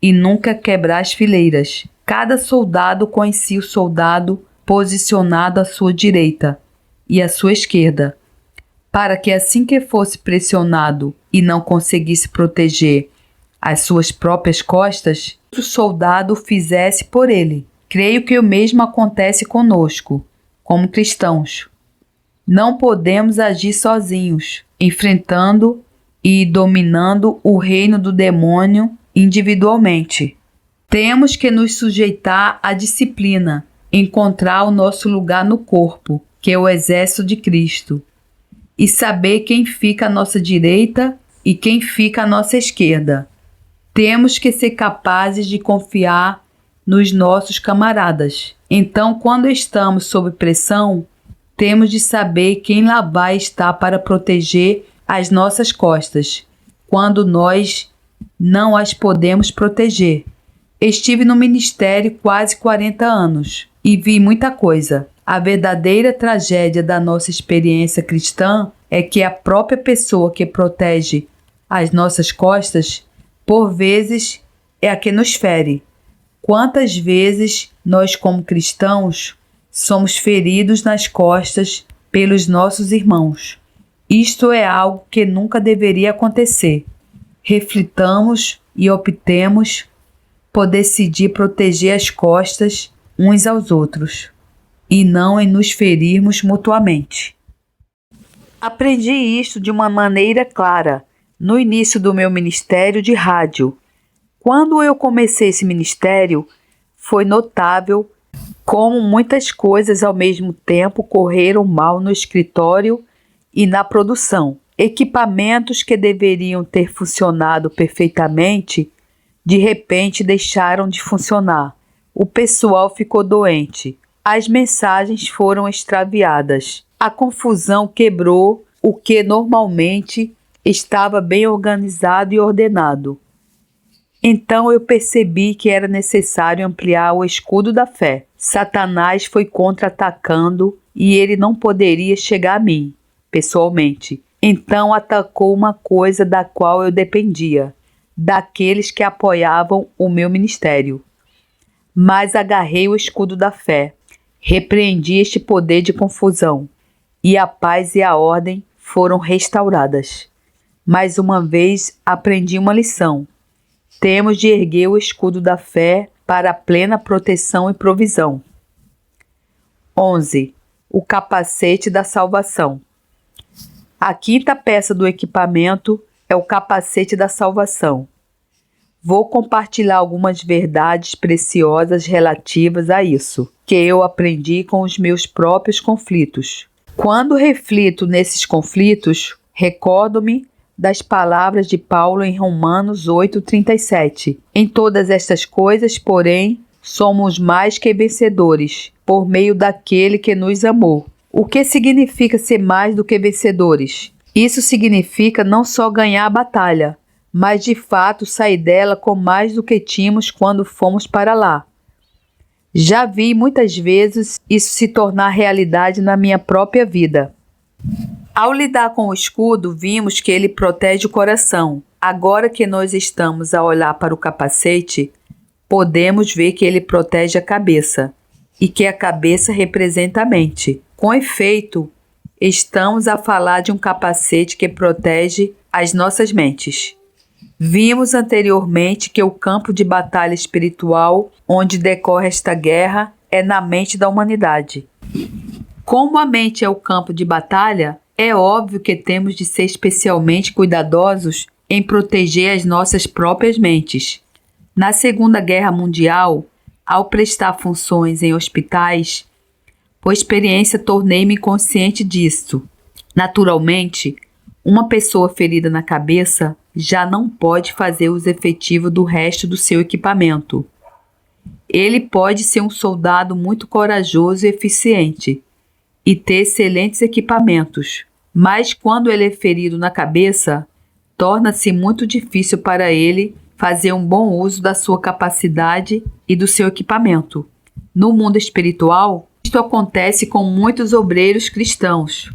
Speaker 1: e nunca quebrar as fileiras. Cada soldado conhecia o soldado posicionado à sua direita e à sua esquerda, para que assim que fosse pressionado e não conseguisse proteger as suas próprias costas, o soldado o fizesse por ele. Creio que o mesmo acontece conosco, como cristãos. Não podemos agir sozinhos, enfrentando e dominando o reino do demônio individualmente. Temos que nos sujeitar à disciplina, encontrar o nosso lugar no corpo, que é o exército de Cristo, e saber quem fica à nossa direita e quem fica à nossa esquerda. Temos que ser capazes de confiar nos nossos camaradas. Então, quando estamos sob pressão, temos de saber quem lá vai estar para proteger as nossas costas, quando nós não as podemos proteger. Estive no ministério quase 40 anos e vi muita coisa. A verdadeira tragédia da nossa experiência cristã é que a própria pessoa que protege as nossas costas, por vezes, é a que nos fere. Quantas vezes nós, como cristãos, somos feridos nas costas pelos nossos irmãos? Isto é algo que nunca deveria acontecer. Reflitamos e optemos por decidir proteger as costas uns aos outros e não em nos ferirmos mutuamente. Aprendi isto de uma maneira clara no início do meu ministério de rádio. Quando eu comecei esse ministério, foi notável como muitas coisas ao mesmo tempo correram mal no escritório e na produção. Equipamentos que deveriam ter funcionado perfeitamente, de repente deixaram de funcionar. O pessoal ficou doente. As mensagens foram extraviadas. A confusão quebrou o que normalmente estava bem organizado e ordenado. Então eu percebi que era necessário ampliar o escudo da fé. Satanás foi contra-atacando e ele não poderia chegar a mim, pessoalmente. Então atacou uma coisa da qual eu dependia, daqueles que apoiavam o meu ministério. Mas agarrei o escudo da fé, repreendi este poder de confusão, e a paz e a ordem foram restauradas. Mais uma vez aprendi uma lição. Temos de erguer o escudo da fé para a plena proteção e provisão. 11. O capacete da salvação. A quinta peça do equipamento é o capacete da salvação. Vou compartilhar algumas verdades preciosas relativas a isso, que eu aprendi com os meus próprios conflitos. Quando reflito nesses conflitos, recordo-me das palavras de Paulo em Romanos 8:37. Em todas estas coisas, porém, somos mais que vencedores, por meio daquele que nos amou. O que significa ser mais do que vencedores? Isso significa não só ganhar a batalha, mas de fato sair dela com mais do que tínhamos quando fomos para lá. Já vi muitas vezes isso se tornar realidade na minha própria vida. Ao lidar com o escudo, vimos que ele protege o coração. Agora que nós estamos a olhar para o capacete, podemos ver que ele protege a cabeça e que a cabeça representa a mente. Com efeito, estamos a falar de um capacete que protege as nossas mentes. Vimos anteriormente que o campo de batalha espiritual onde decorre esta guerra é na mente da humanidade. Como a mente é o campo de batalha, é óbvio que temos de ser especialmente cuidadosos em proteger as nossas próprias mentes. Na Segunda Guerra Mundial, ao prestar funções em hospitais, por experiência tornei-me consciente disso. Naturalmente, uma pessoa ferida na cabeça já não pode fazer uso efetivo do resto do seu equipamento. Ele pode ser um soldado muito corajoso e eficiente e ter excelentes equipamentos, mas quando ele é ferido na cabeça, torna-se muito difícil para ele fazer um bom uso da sua capacidade e do seu equipamento. No mundo espiritual, isto acontece com muitos obreiros cristãos.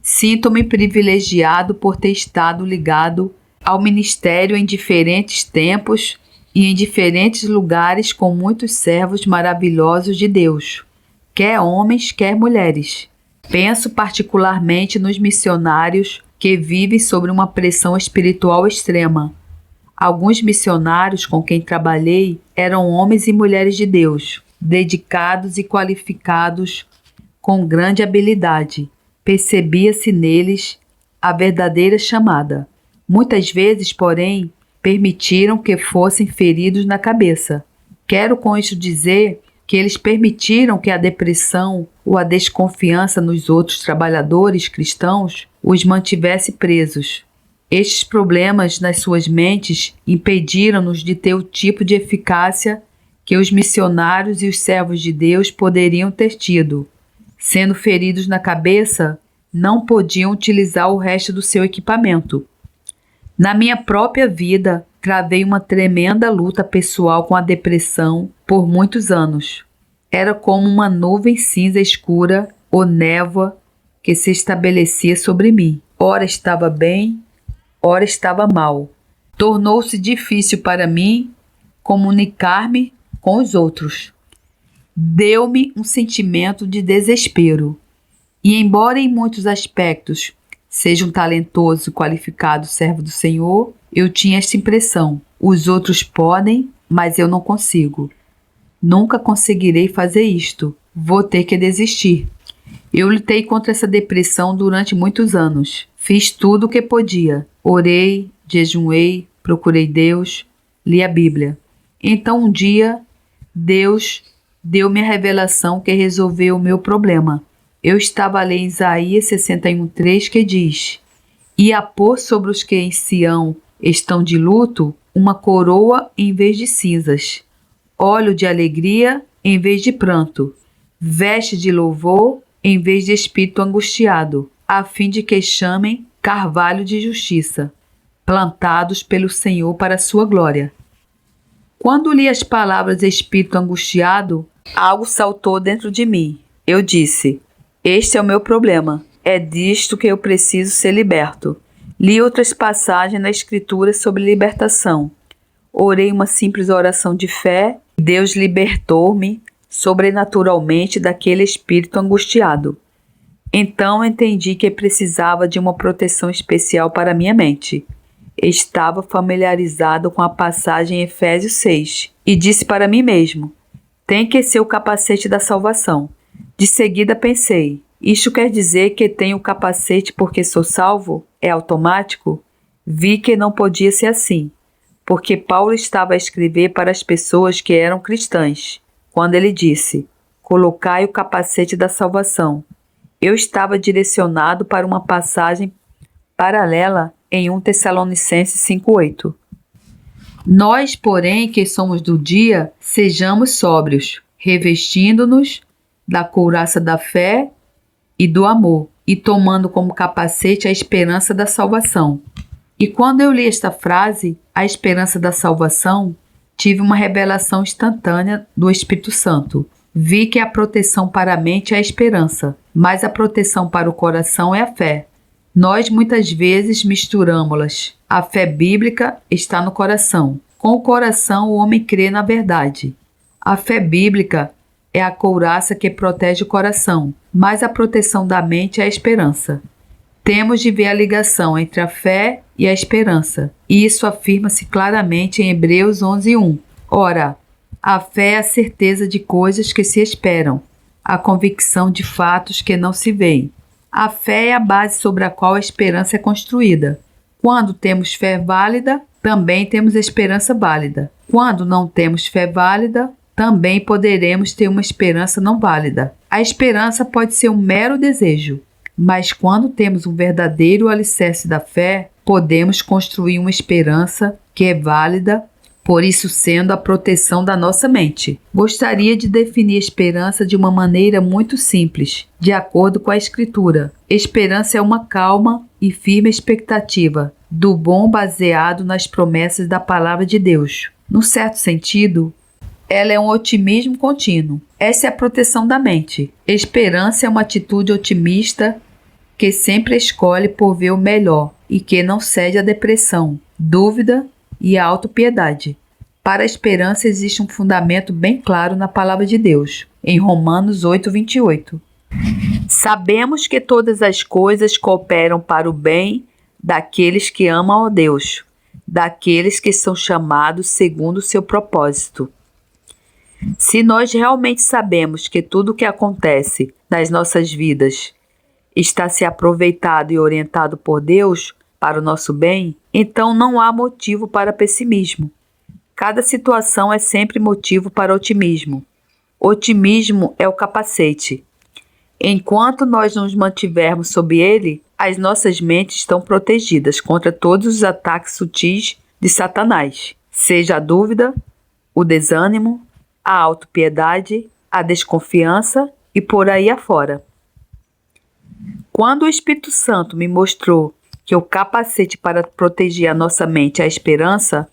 Speaker 1: Sinto-me privilegiado por ter estado ligado ao ministério em diferentes tempos e em diferentes lugares com muitos servos maravilhosos de Deus, quer homens, quer mulheres. Penso particularmente nos missionários que vivem sob uma pressão espiritual extrema. Alguns missionários com quem trabalhei eram homens e mulheres de Deus, dedicados e qualificados com grande habilidade. Percebia-se neles a verdadeira chamada. Muitas vezes, porém, permitiram que fossem feridos na cabeça. Quero com isso dizer que eles permitiram que a depressão ou a desconfiança nos outros trabalhadores cristãos os mantivesse presos. Estes problemas nas suas mentes impediram-nos de ter o tipo de eficácia que os missionários e os servos de Deus poderiam ter tido. Sendo feridos na cabeça, não podiam utilizar o resto do seu equipamento. Na minha própria vida, travei uma tremenda luta pessoal com a depressão por muitos anos. Era como uma nuvem cinza escura ou névoa que se estabelecia sobre mim. Ora estava bem, ora estava mal. Tornou-se difícil para mim comunicar-me com os outros. Deu-me um sentimento de desespero. E embora em muitos aspectos seja um talentoso e qualificado servo do Senhor, eu tinha esta impressão: os outros podem, mas eu não consigo. Nunca conseguirei fazer isto. Vou ter que desistir. Eu lutei contra essa depressão durante muitos anos. Fiz tudo o que podia. Orei, jejuei, procurei Deus, li a Bíblia. Então um dia, Deus deu-me a revelação que resolveu o meu problema. Eu estava a ler em Isaías 61:3 que diz: "E a pôr sobre os que em Sião estão de luto uma coroa em vez de cinzas, óleo de alegria em vez de pranto, veste de louvor em vez de espírito angustiado, a fim de que chamem carvalho de justiça, plantados pelo Senhor para a sua glória. Quando li as palavras espírito angustiado, algo saltou dentro de mim. Eu disse: este é o meu problema. É disto que eu preciso ser liberto. Li outras passagens na Escritura sobre libertação. Orei uma simples oração de fé e Deus libertou-me sobrenaturalmente daquele espírito angustiado. Então entendi que precisava de uma proteção especial para minha mente. Estava familiarizado com a passagem em Efésios 6 e disse para mim mesmo: tem que ser o capacete da salvação. De seguida pensei: isto quer dizer que tenho o capacete porque sou salvo? É automático? Vi que não podia ser assim, porque Paulo estava a escrever para as pessoas que eram cristãs, quando ele disse: colocai o capacete da salvação. Eu estava direcionado para uma passagem paralela em 1 Tessalonicenses 5,8. Nós, porém, que somos do dia, sejamos sóbrios, revestindo-nos da couraça da fé e do amor, e tomando como capacete a esperança da salvação. E quando eu li esta frase, a esperança da salvação, tive uma revelação instantânea do Espírito Santo. Vi que a proteção para a mente é a esperança, mas a proteção para o coração é a fé. Nós muitas vezes misturamos-las. A fé bíblica está no coração. Com o coração o homem crê na verdade. A fé bíblica é a couraça que protege o coração, mas a proteção da mente é a esperança. Temos de ver a ligação entre a fé e a esperança, e isso afirma-se claramente em Hebreus 11:1. Ora, a fé é a certeza de coisas que se esperam, a convicção de fatos que não se veem. A fé é a base sobre a qual a esperança é construída. Quando temos fé válida, também temos esperança válida. Quando não temos fé válida, também poderemos ter uma esperança não válida. A esperança pode ser um mero desejo, mas quando temos um verdadeiro alicerce da fé, podemos construir uma esperança que é válida, por isso sendo a proteção da nossa mente. Gostaria de definir esperança de uma maneira muito simples, de acordo com a Escritura. Esperança é uma calma e firme expectativa do bom baseado nas promessas da Palavra de Deus. Num certo sentido, ela é um otimismo contínuo. Essa é a proteção da mente. Esperança é uma atitude otimista que sempre escolhe por ver o melhor e que não cede à depressão, dúvida e à autopiedade. Para a esperança existe um fundamento bem claro na Palavra de Deus, em Romanos 8:28. Sabemos que todas as coisas cooperam para o bem daqueles que amam a Deus, daqueles que são chamados segundo o seu propósito. Se nós realmente sabemos que tudo o que acontece nas nossas vidas está se aproveitado e orientado por Deus para o nosso bem, então não há motivo para pessimismo. Cada situação é sempre motivo para otimismo. Otimismo é o capacete. Enquanto nós nos mantivermos sob ele, as nossas mentes estão protegidas contra todos os ataques sutis de Satanás, seja a dúvida, o desânimo, a autopiedade, a desconfiança e por aí afora. Quando o Espírito Santo me mostrou que o capacete para proteger a nossa mente é a esperança,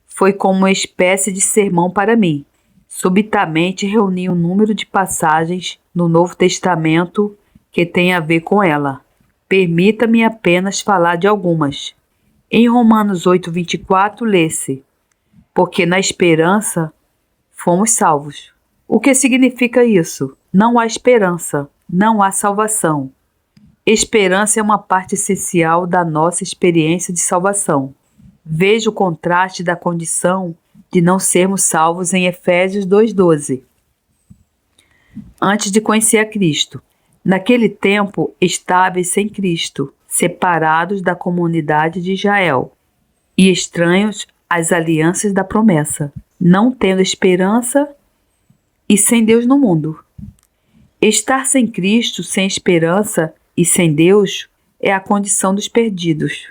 Speaker 1: foi como uma espécie de sermão para mim. Subitamente reuni um número de passagens no Novo Testamento que tem a ver com ela. Permita-me apenas falar de algumas. Em Romanos 8:24 lê-se: porque na esperança fomos salvos. O que significa isso? Não há esperança, não há salvação. Esperança é uma parte essencial da nossa experiência de salvação. Veja o contraste da condição de não sermos salvos em Efésios 2:12. Antes de conhecer a Cristo, naquele tempo estáveis sem Cristo, separados da comunidade de Israel e estranhos às alianças da promessa, não tendo esperança e sem Deus no mundo. Estar sem Cristo, sem esperança e sem Deus é a condição dos perdidos.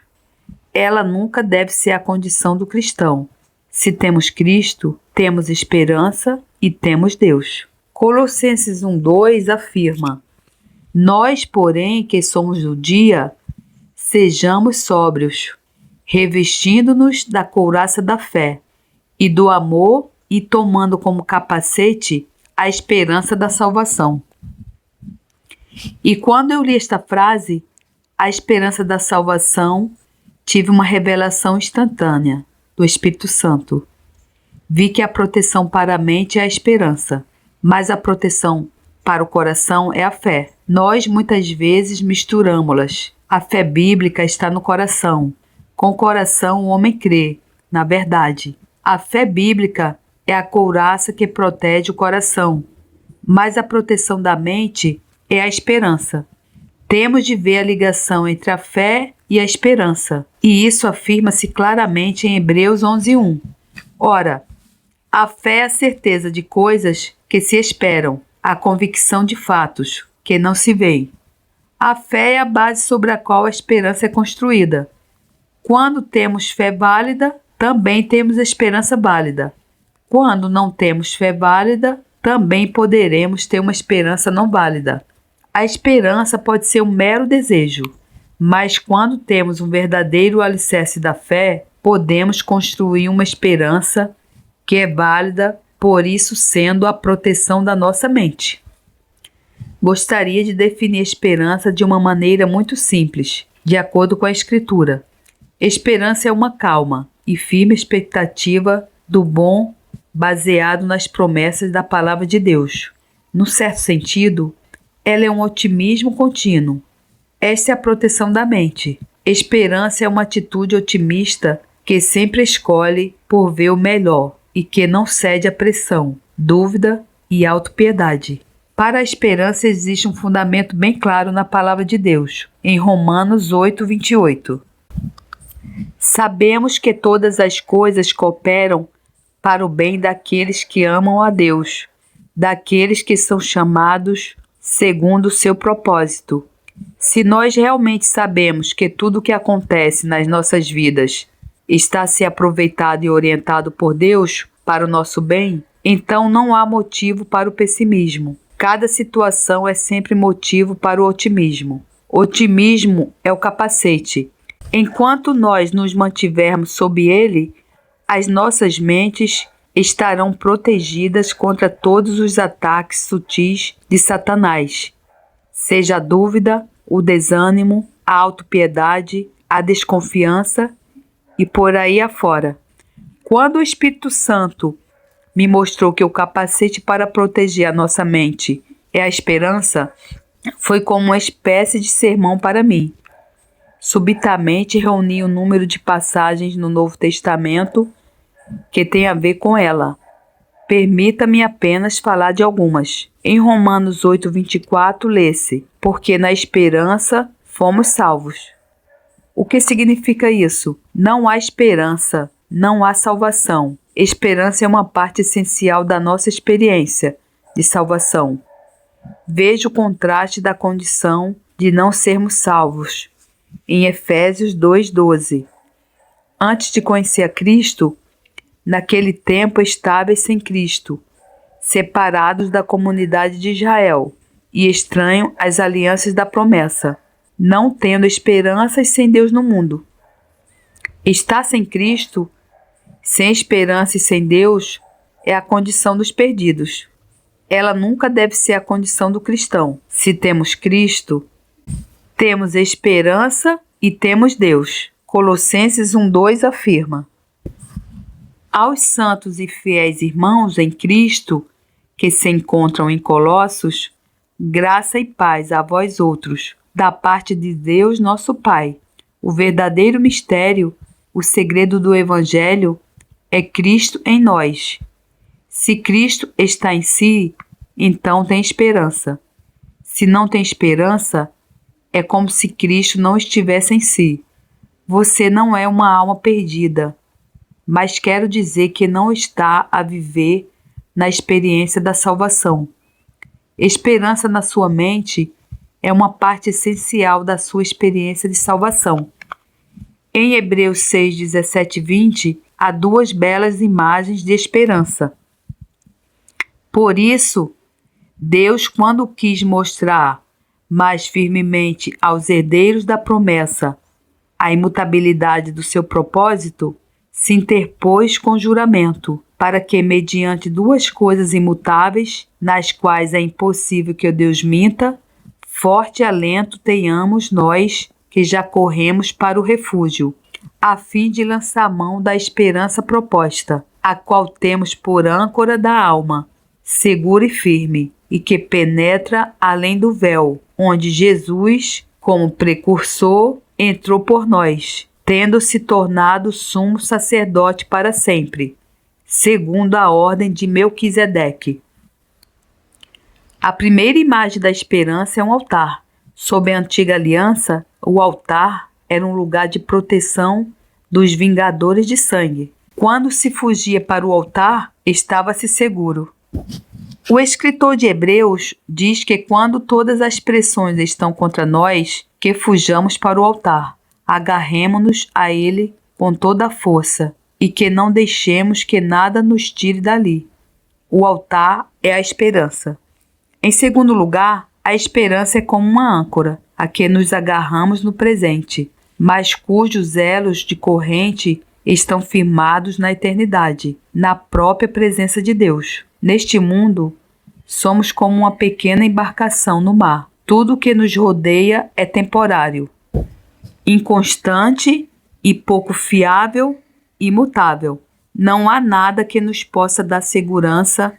Speaker 1: Ela nunca deve ser a condição do cristão. Se temos Cristo, temos esperança e temos Deus. Colossenses 1:2 afirma: nós, porém, que somos do dia, sejamos sóbrios, revestindo-nos da couraça da fé e do amor e tomando como capacete a esperança da salvação. E quando eu li esta frase, a esperança da salvação, tive uma revelação instantânea do Espírito Santo. Vi que a proteção para a mente é a esperança, mas a proteção para o coração é a fé. Nós muitas vezes misturamos-las. A fé bíblica está no coração. Com o coração o homem crê, na verdade. A fé bíblica é a couraça que protege o coração, mas a proteção da mente é a esperança. Temos de ver a ligação entre a fé e a esperança, e isso afirma-se claramente em Hebreus 11:1. Ora, a fé é a certeza de coisas que se esperam, a convicção de fatos que não se veem. A fé é a base sobre a qual a esperança é construída. Quando temos fé válida, também temos esperança válida. Quando não temos fé válida, também poderemos ter uma esperança não válida. A esperança pode ser um mero desejo, mas quando temos um verdadeiro alicerce da fé, podemos construir uma esperança que é válida, por isso sendo a proteção da nossa mente. Gostaria de definir a esperança de uma maneira muito simples, de acordo com a Escritura. Esperança é uma calma e firme expectativa do bom baseado nas promessas da Palavra de Deus. No certo sentido, ela é um otimismo contínuo. Esta é a proteção da mente. Esperança é uma atitude otimista que sempre escolhe por ver o melhor e que não cede à pressão, dúvida e autopiedade. Para a esperança existe um fundamento bem claro na Palavra de Deus, em Romanos 8:28. Sabemos que todas as coisas cooperam para o bem daqueles que amam a Deus, daqueles que são chamados segundo o seu propósito. Se nós realmente sabemos que tudo o que acontece nas nossas vidas está a ser aproveitado e orientado por Deus para o nosso bem, então não há motivo para o pessimismo. Cada situação é sempre motivo para o otimismo. Otimismo é o capacete. Enquanto nós nos mantivermos sob ele, as nossas mentes estarão protegidas contra todos os ataques sutis de Satanás, seja a dúvida, o desânimo, a autopiedade, a desconfiança e por aí afora. Quando o Espírito Santo me mostrou que o capacete para proteger a nossa mente é a esperança, foi como uma espécie de sermão para mim. Subitamente reuni o número de passagens no Novo Testamento que tem a ver com ela. Permita-me apenas falar de algumas. Em Romanos 8:24 lê-se: porque na esperança fomos salvos. O que significa isso? Não há esperança, não há salvação. Esperança é uma parte essencial da nossa experiência de salvação. Veja o contraste da condição de não sermos salvos em Efésios 2:12. Antes de conhecer a Cristo, naquele tempo estáveis sem Cristo, separados da comunidade de Israel e estranhos às alianças da promessa, não tendo esperanças sem Deus no mundo. Estar sem Cristo, sem esperança e sem Deus, é a condição dos perdidos. Ela nunca deve ser a condição do cristão. Se temos Cristo, temos esperança e temos Deus. Colossenses 1:2 afirma: aos santos e fiéis irmãos em Cristo, que se encontram em Colossos, graça e paz a vós outros, da parte de Deus nosso Pai. O verdadeiro mistério, o segredo do Evangelho, é Cristo em nós. Se Cristo está em si, então tem esperança. Se não tem esperança, é como se Cristo não estivesse em si. Você não é uma alma perdida, mas quero dizer que não está a viver na experiência da salvação. Esperança na sua mente é uma parte essencial da sua experiência de salvação. Em Hebreus 6:17-20, há duas belas imagens de esperança. Por isso, Deus, quando quis mostrar mais firmemente aos herdeiros da promessa a imutabilidade do seu propósito, se interpôs com juramento, para que, mediante duas coisas imutáveis, nas quais é impossível que o Deus minta, forte alento tenhamos nós que já corremos para o refúgio, a fim de lançar mão da esperança proposta, a qual temos por âncora da alma, segura e firme, e que penetra além do véu, onde Jesus, como precursor, entrou por nós, tendo se tornado sumo sacerdote para sempre, segundo a ordem de Melquisedeque. A primeira imagem da esperança é um altar. Sob a antiga aliança, o altar era um lugar de proteção dos vingadores de sangue. Quando se fugia para o altar, estava-se seguro. O escritor de Hebreus diz que quando todas as pressões estão contra nós, que fujamos para o altar, agarremo-nos a ele com toda a força e que não deixemos que nada nos tire dali. O altar é a esperança. Em segundo lugar, a esperança é como uma âncora, a que nos agarramos no presente, mas cujos elos de corrente estão firmados na eternidade, na própria presença de Deus. Neste mundo, somos como uma pequena embarcação no mar. Tudo o que nos rodeia é temporário, inconstante e pouco fiável e imutável. Não há nada que nos possa dar segurança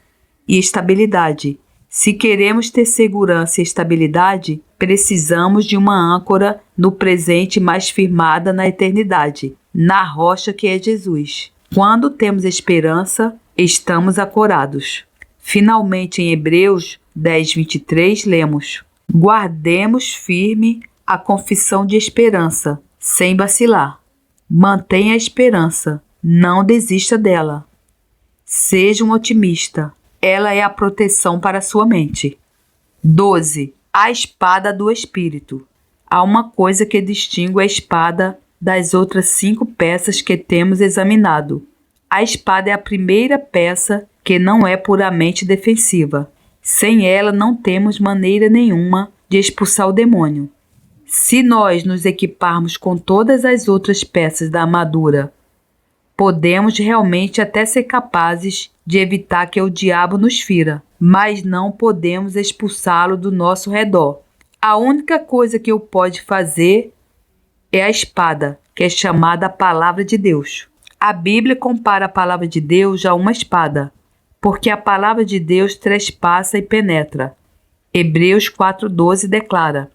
Speaker 1: e estabilidade. Se queremos ter segurança e estabilidade, precisamos de uma âncora no presente mais firmada na eternidade, na rocha que é Jesus. Quando temos esperança, estamos ancorados. Finalmente, em Hebreus 10:23, lemos: guardemos firme a confissão de esperança, sem vacilar. Mantenha a esperança, não desista dela. Seja um otimista. Ela é a proteção para a sua mente. 12. A espada do Espírito. Há uma coisa que distingue a espada das outras 5 peças que temos examinado. A espada é a primeira peça que não é puramente defensiva. Sem ela não temos maneira nenhuma de expulsar o demônio. Se nós nos equiparmos com todas as outras peças da armadura, podemos realmente até ser capazes de evitar que o diabo nos fira, mas não podemos expulsá-lo do nosso redor. A única coisa que o pode fazer é a espada, que é chamada a Palavra de Deus. A Bíblia compara a Palavra de Deus a uma espada, porque a Palavra de Deus trespassa e penetra. Hebreus 4:12 declara: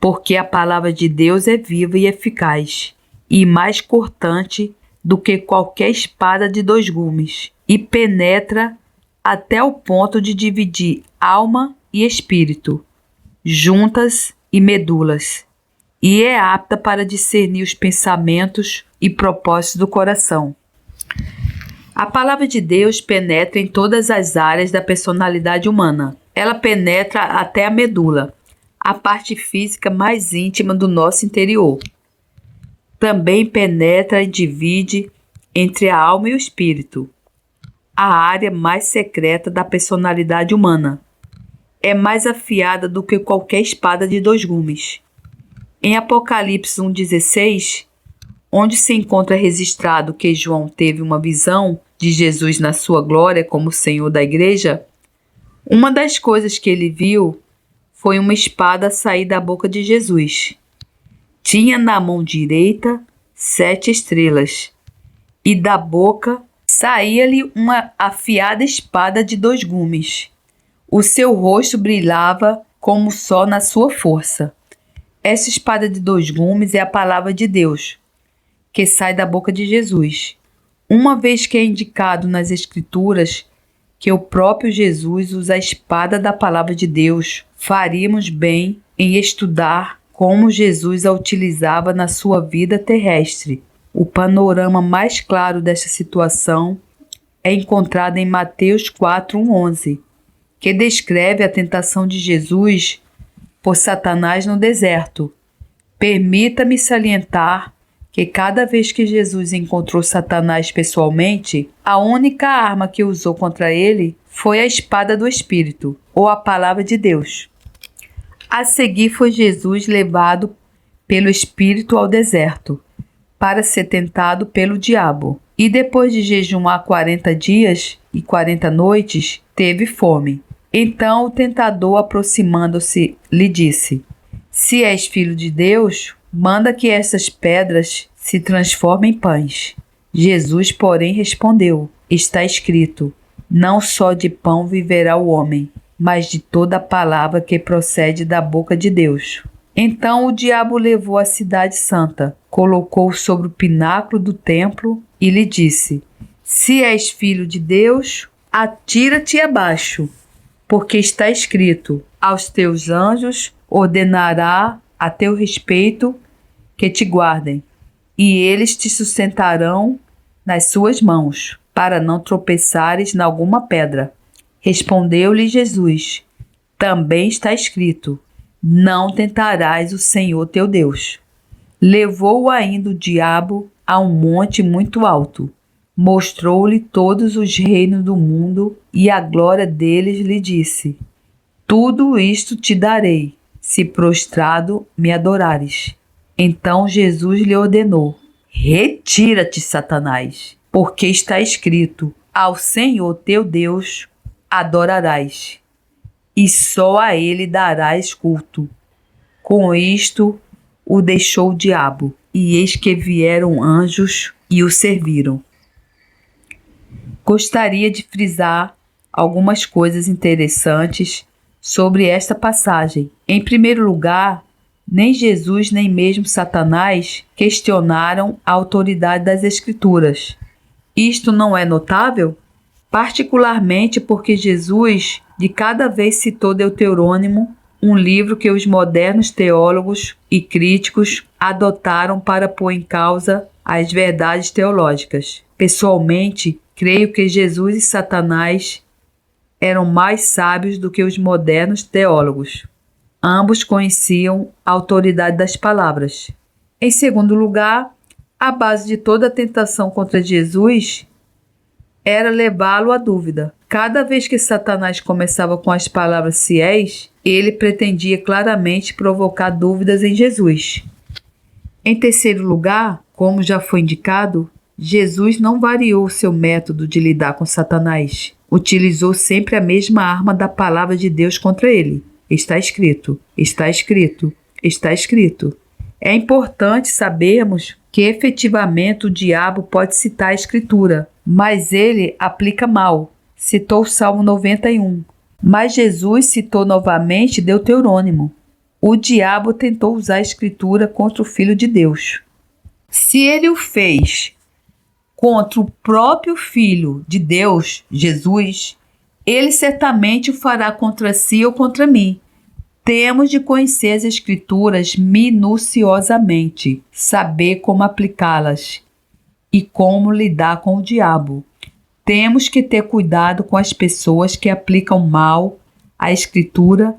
Speaker 1: porque a Palavra de Deus é viva e eficaz, e mais cortante do que qualquer espada de 2 gumes, e penetra até o ponto de dividir alma e espírito, juntas e medulas, e é apta para discernir os pensamentos e propósitos do coração. A palavra de Deus penetra em todas as áreas da personalidade humana. Ela penetra até a medula, a parte física mais íntima do nosso interior. Também penetra e divide entre a alma e o espírito, a área mais secreta da personalidade humana. É mais afiada do que qualquer espada de 2 gumes. Em Apocalipse 1:16, onde se encontra registrado que João teve uma visão de Jesus na sua glória como Senhor da igreja, uma das coisas que ele viu foi uma espada sair da boca de Jesus. Tinha na mão direita 7 estrelas, e da boca saía-lhe uma afiada espada de 2 gumes. O seu rosto brilhava como o sol na sua força. Essa espada de 2 gumes é a palavra de Deus, que sai da boca de Jesus. Uma vez que é indicado nas Escrituras que o próprio Jesus usa a espada da palavra de Deus, faríamos bem em estudar como Jesus a utilizava na sua vida terrestre. O panorama mais claro desta situação é encontrado em Mateus 4:11, que descreve a tentação de Jesus por Satanás no deserto. Permita-me salientar que cada vez que Jesus encontrou Satanás pessoalmente, a única arma que usou contra ele foi a espada do Espírito, ou a palavra de Deus. A seguir foi Jesus levado pelo Espírito ao deserto, para ser tentado pelo diabo. E depois de jejuar 40 dias e 40 noites, teve fome. Então o tentador, aproximando-se, lhe disse: Se és filho de Deus, manda que essas pedras se transformem em pães. Jesus, porém, respondeu: Está escrito: Não só de pão viverá o homem, mas de toda a palavra que procede da boca de Deus. Então o diabo levou a cidade santa, colocou-o sobre o pináculo do templo e lhe disse: Se és filho de Deus, atira-te abaixo, porque está escrito: Aos teus anjos ordenará a teu respeito que te guardem, e eles te sustentarão nas suas mãos, para não tropeçares em alguma pedra. Respondeu-lhe Jesus: Também está escrito: Não tentarás o Senhor teu Deus. Levou-o ainda o diabo a um monte muito alto, mostrou-lhe todos os reinos do mundo e a glória deles, lhe disse: Tudo isto te darei, se prostrado me adorares. Então Jesus lhe ordenou: Retira-te, Satanás, porque está escrito: Ao Senhor teu Deus adorarás, e só a ele darás culto. Com isto o deixou o diabo, e eis que vieram anjos e o serviram. Gostaria de frisar algumas coisas interessantes sobre esta passagem. Em primeiro lugar, nem Jesus nem mesmo Satanás questionaram a autoridade das Escrituras. Isto não é notável? Particularmente porque Jesus de cada vez citou Deuteronômio, um livro que os modernos teólogos e críticos adotaram para pôr em causa as verdades teológicas. Pessoalmente, creio que Jesus e Satanás eram mais sábios do que os modernos teólogos. Ambos conheciam a autoridade das palavras. Em segundo lugar, a base de toda a tentação contra Jesus era levá-lo à dúvida. Cada vez que Satanás começava com as palavras "se és", ele pretendia claramente provocar dúvidas em Jesus. Em terceiro lugar, como já foi indicado, Jesus não variou seu método de lidar com Satanás. Utilizou sempre a mesma arma da palavra de Deus contra ele. Está escrito, está escrito, está escrito. É importante sabermos que efetivamente o diabo pode citar a Escritura, mas ele aplica mal. Citou o Salmo 91, mas Jesus citou novamente Deuteronômio. O diabo tentou usar a Escritura contra o Filho de Deus. Se ele o fez contra o próprio Filho de Deus, Jesus, ele certamente o fará contra si ou contra mim. Temos de conhecer as Escrituras minuciosamente, saber como aplicá-las e como lidar com o diabo. Temos que ter cuidado com as pessoas que aplicam mal a Escritura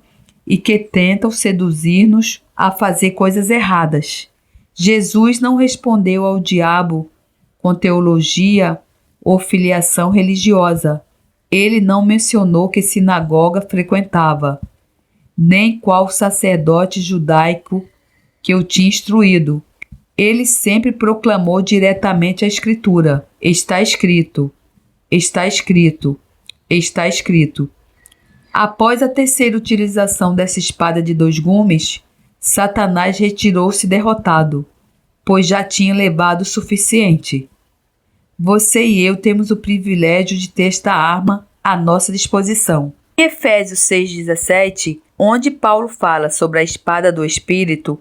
Speaker 1: e que tentam seduzir-nos a fazer coisas erradas. Jesus não respondeu ao diabo com teologia ou filiação religiosa. Ele não mencionou que sinagoga frequentava, nem qual sacerdote judaico que o tinha instruído. Ele sempre proclamou diretamente a Escritura. Está escrito, está escrito, está escrito. Após a terceira utilização dessa espada de 2 gumes, Satanás retirou-se derrotado, pois já tinha levado o suficiente. Você e eu temos o privilégio de ter esta arma à nossa disposição. Em Efésios 6,17, onde Paulo fala sobre a espada do Espírito,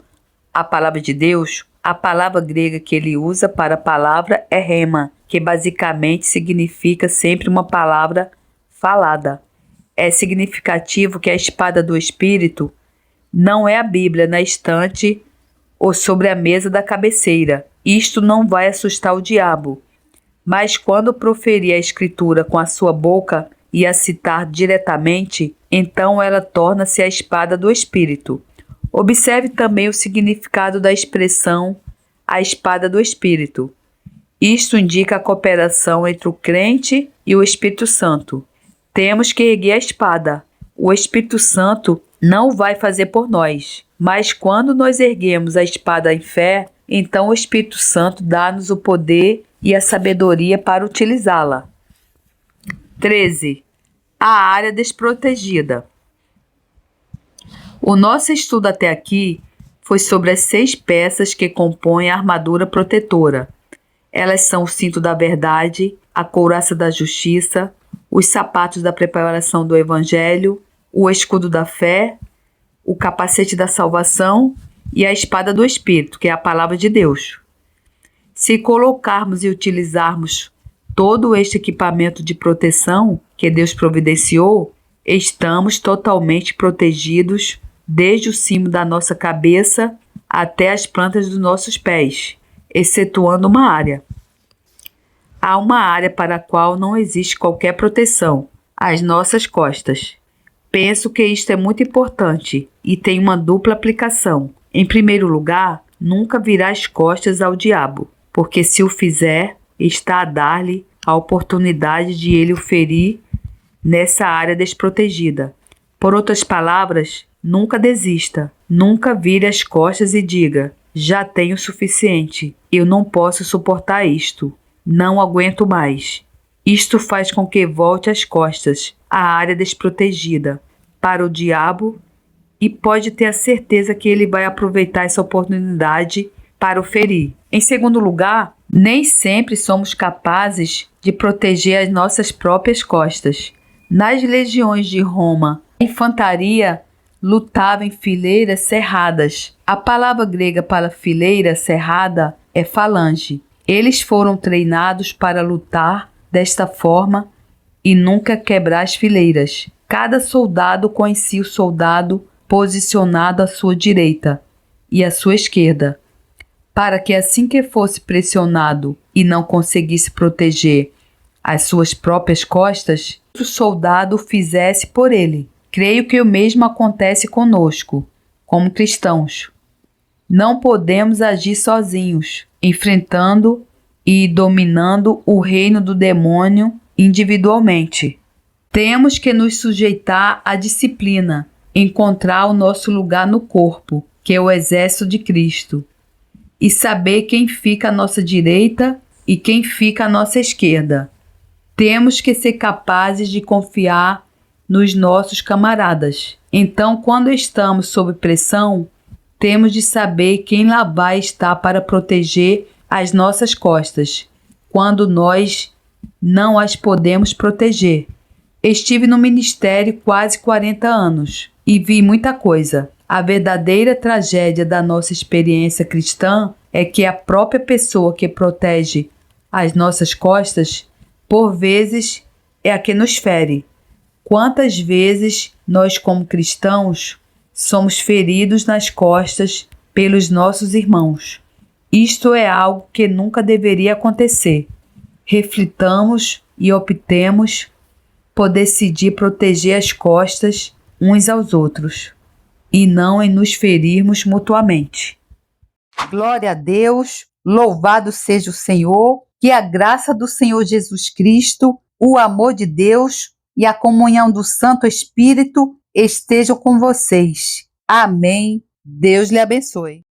Speaker 1: a palavra de Deus, a palavra grega que ele usa para a palavra é rema, que basicamente significa sempre uma palavra falada. É significativo que a espada do Espírito não é a Bíblia na estante ou sobre a mesa da cabeceira. Isto não vai assustar o diabo. Mas quando proferir a Escritura com a sua boca e a citar diretamente, então ela torna-se a espada do Espírito. Observe também o significado da expressão a espada do Espírito. Isto indica a cooperação entre o crente e o Espírito Santo. Temos que erguer a espada. O Espírito Santo não vai fazer por nós. Mas quando nós erguemos a espada em fé, então o Espírito Santo dá-nos o poder e a sabedoria para utilizá-la. 13. A área desprotegida. O nosso estudo até aqui foi sobre as 6 peças que compõem a armadura protetora. Elas são o cinto da verdade, a couraça da justiça, os sapatos da preparação do Evangelho, o escudo da fé, o capacete da salvação e a espada do Espírito, que é a palavra de Deus. Se colocarmos e utilizarmos todo este equipamento de proteção que Deus providenciou, estamos totalmente protegidos desde o cimo da nossa cabeça até as plantas dos nossos pés, excetuando uma área. Há uma área para a qual não existe qualquer proteção, as nossas costas. Penso que isto é muito importante e tem uma dupla aplicação. Em primeiro lugar, nunca virá as costas ao diabo, porque se o fizer, está a dar-lhe a oportunidade de ele o ferir nessa área desprotegida. Por outras palavras, nunca desista, nunca vire as costas e diga: já tenho o suficiente, eu não posso suportar isto, não aguento mais. Isto faz com que volte as costas, a área desprotegida, para o diabo, e pode ter a certeza que ele vai aproveitar essa oportunidade para o ferir. Em segundo lugar, nem sempre somos capazes de proteger as nossas próprias costas. Nas legiões de Roma, a infantaria lutava em fileiras cerradas. A palavra grega para fileira cerrada é falange. Eles foram treinados para lutar desta forma e nunca quebrar as fileiras. Cada soldado conhecia o soldado posicionado à sua direita e à sua esquerda, para que assim que fosse pressionado e não conseguisse proteger as suas próprias costas, o soldado o fizesse por ele. Creio que o mesmo acontece conosco, como cristãos. Não podemos agir sozinhos, enfrentando e dominando o reino do demônio individualmente. Temos que nos sujeitar à disciplina, encontrar o nosso lugar no corpo, que é o exército de Cristo, e saber quem fica à nossa direita e quem fica à nossa esquerda. Temos que ser capazes de confiar nos nossos camaradas. Então, quando estamos sob pressão, temos de saber quem lá vai estar para proteger as nossas costas, quando nós não as podemos proteger. Estive no ministério quase 40 anos e vi muita coisa. A verdadeira tragédia da nossa experiência cristã é que a própria pessoa que protege as nossas costas, por vezes, é a que nos fere. Quantas vezes nós, como cristãos, somos feridos nas costas pelos nossos irmãos? Isto é algo que nunca deveria acontecer. Reflitamos e optemos por decidir proteger as costas uns aos outros e não em nos ferirmos mutuamente. Glória a Deus, louvado seja o Senhor, que a graça do Senhor Jesus Cristo, o amor de Deus e a comunhão do Santo Espírito estejam com vocês. Amém. Deus lhe abençoe.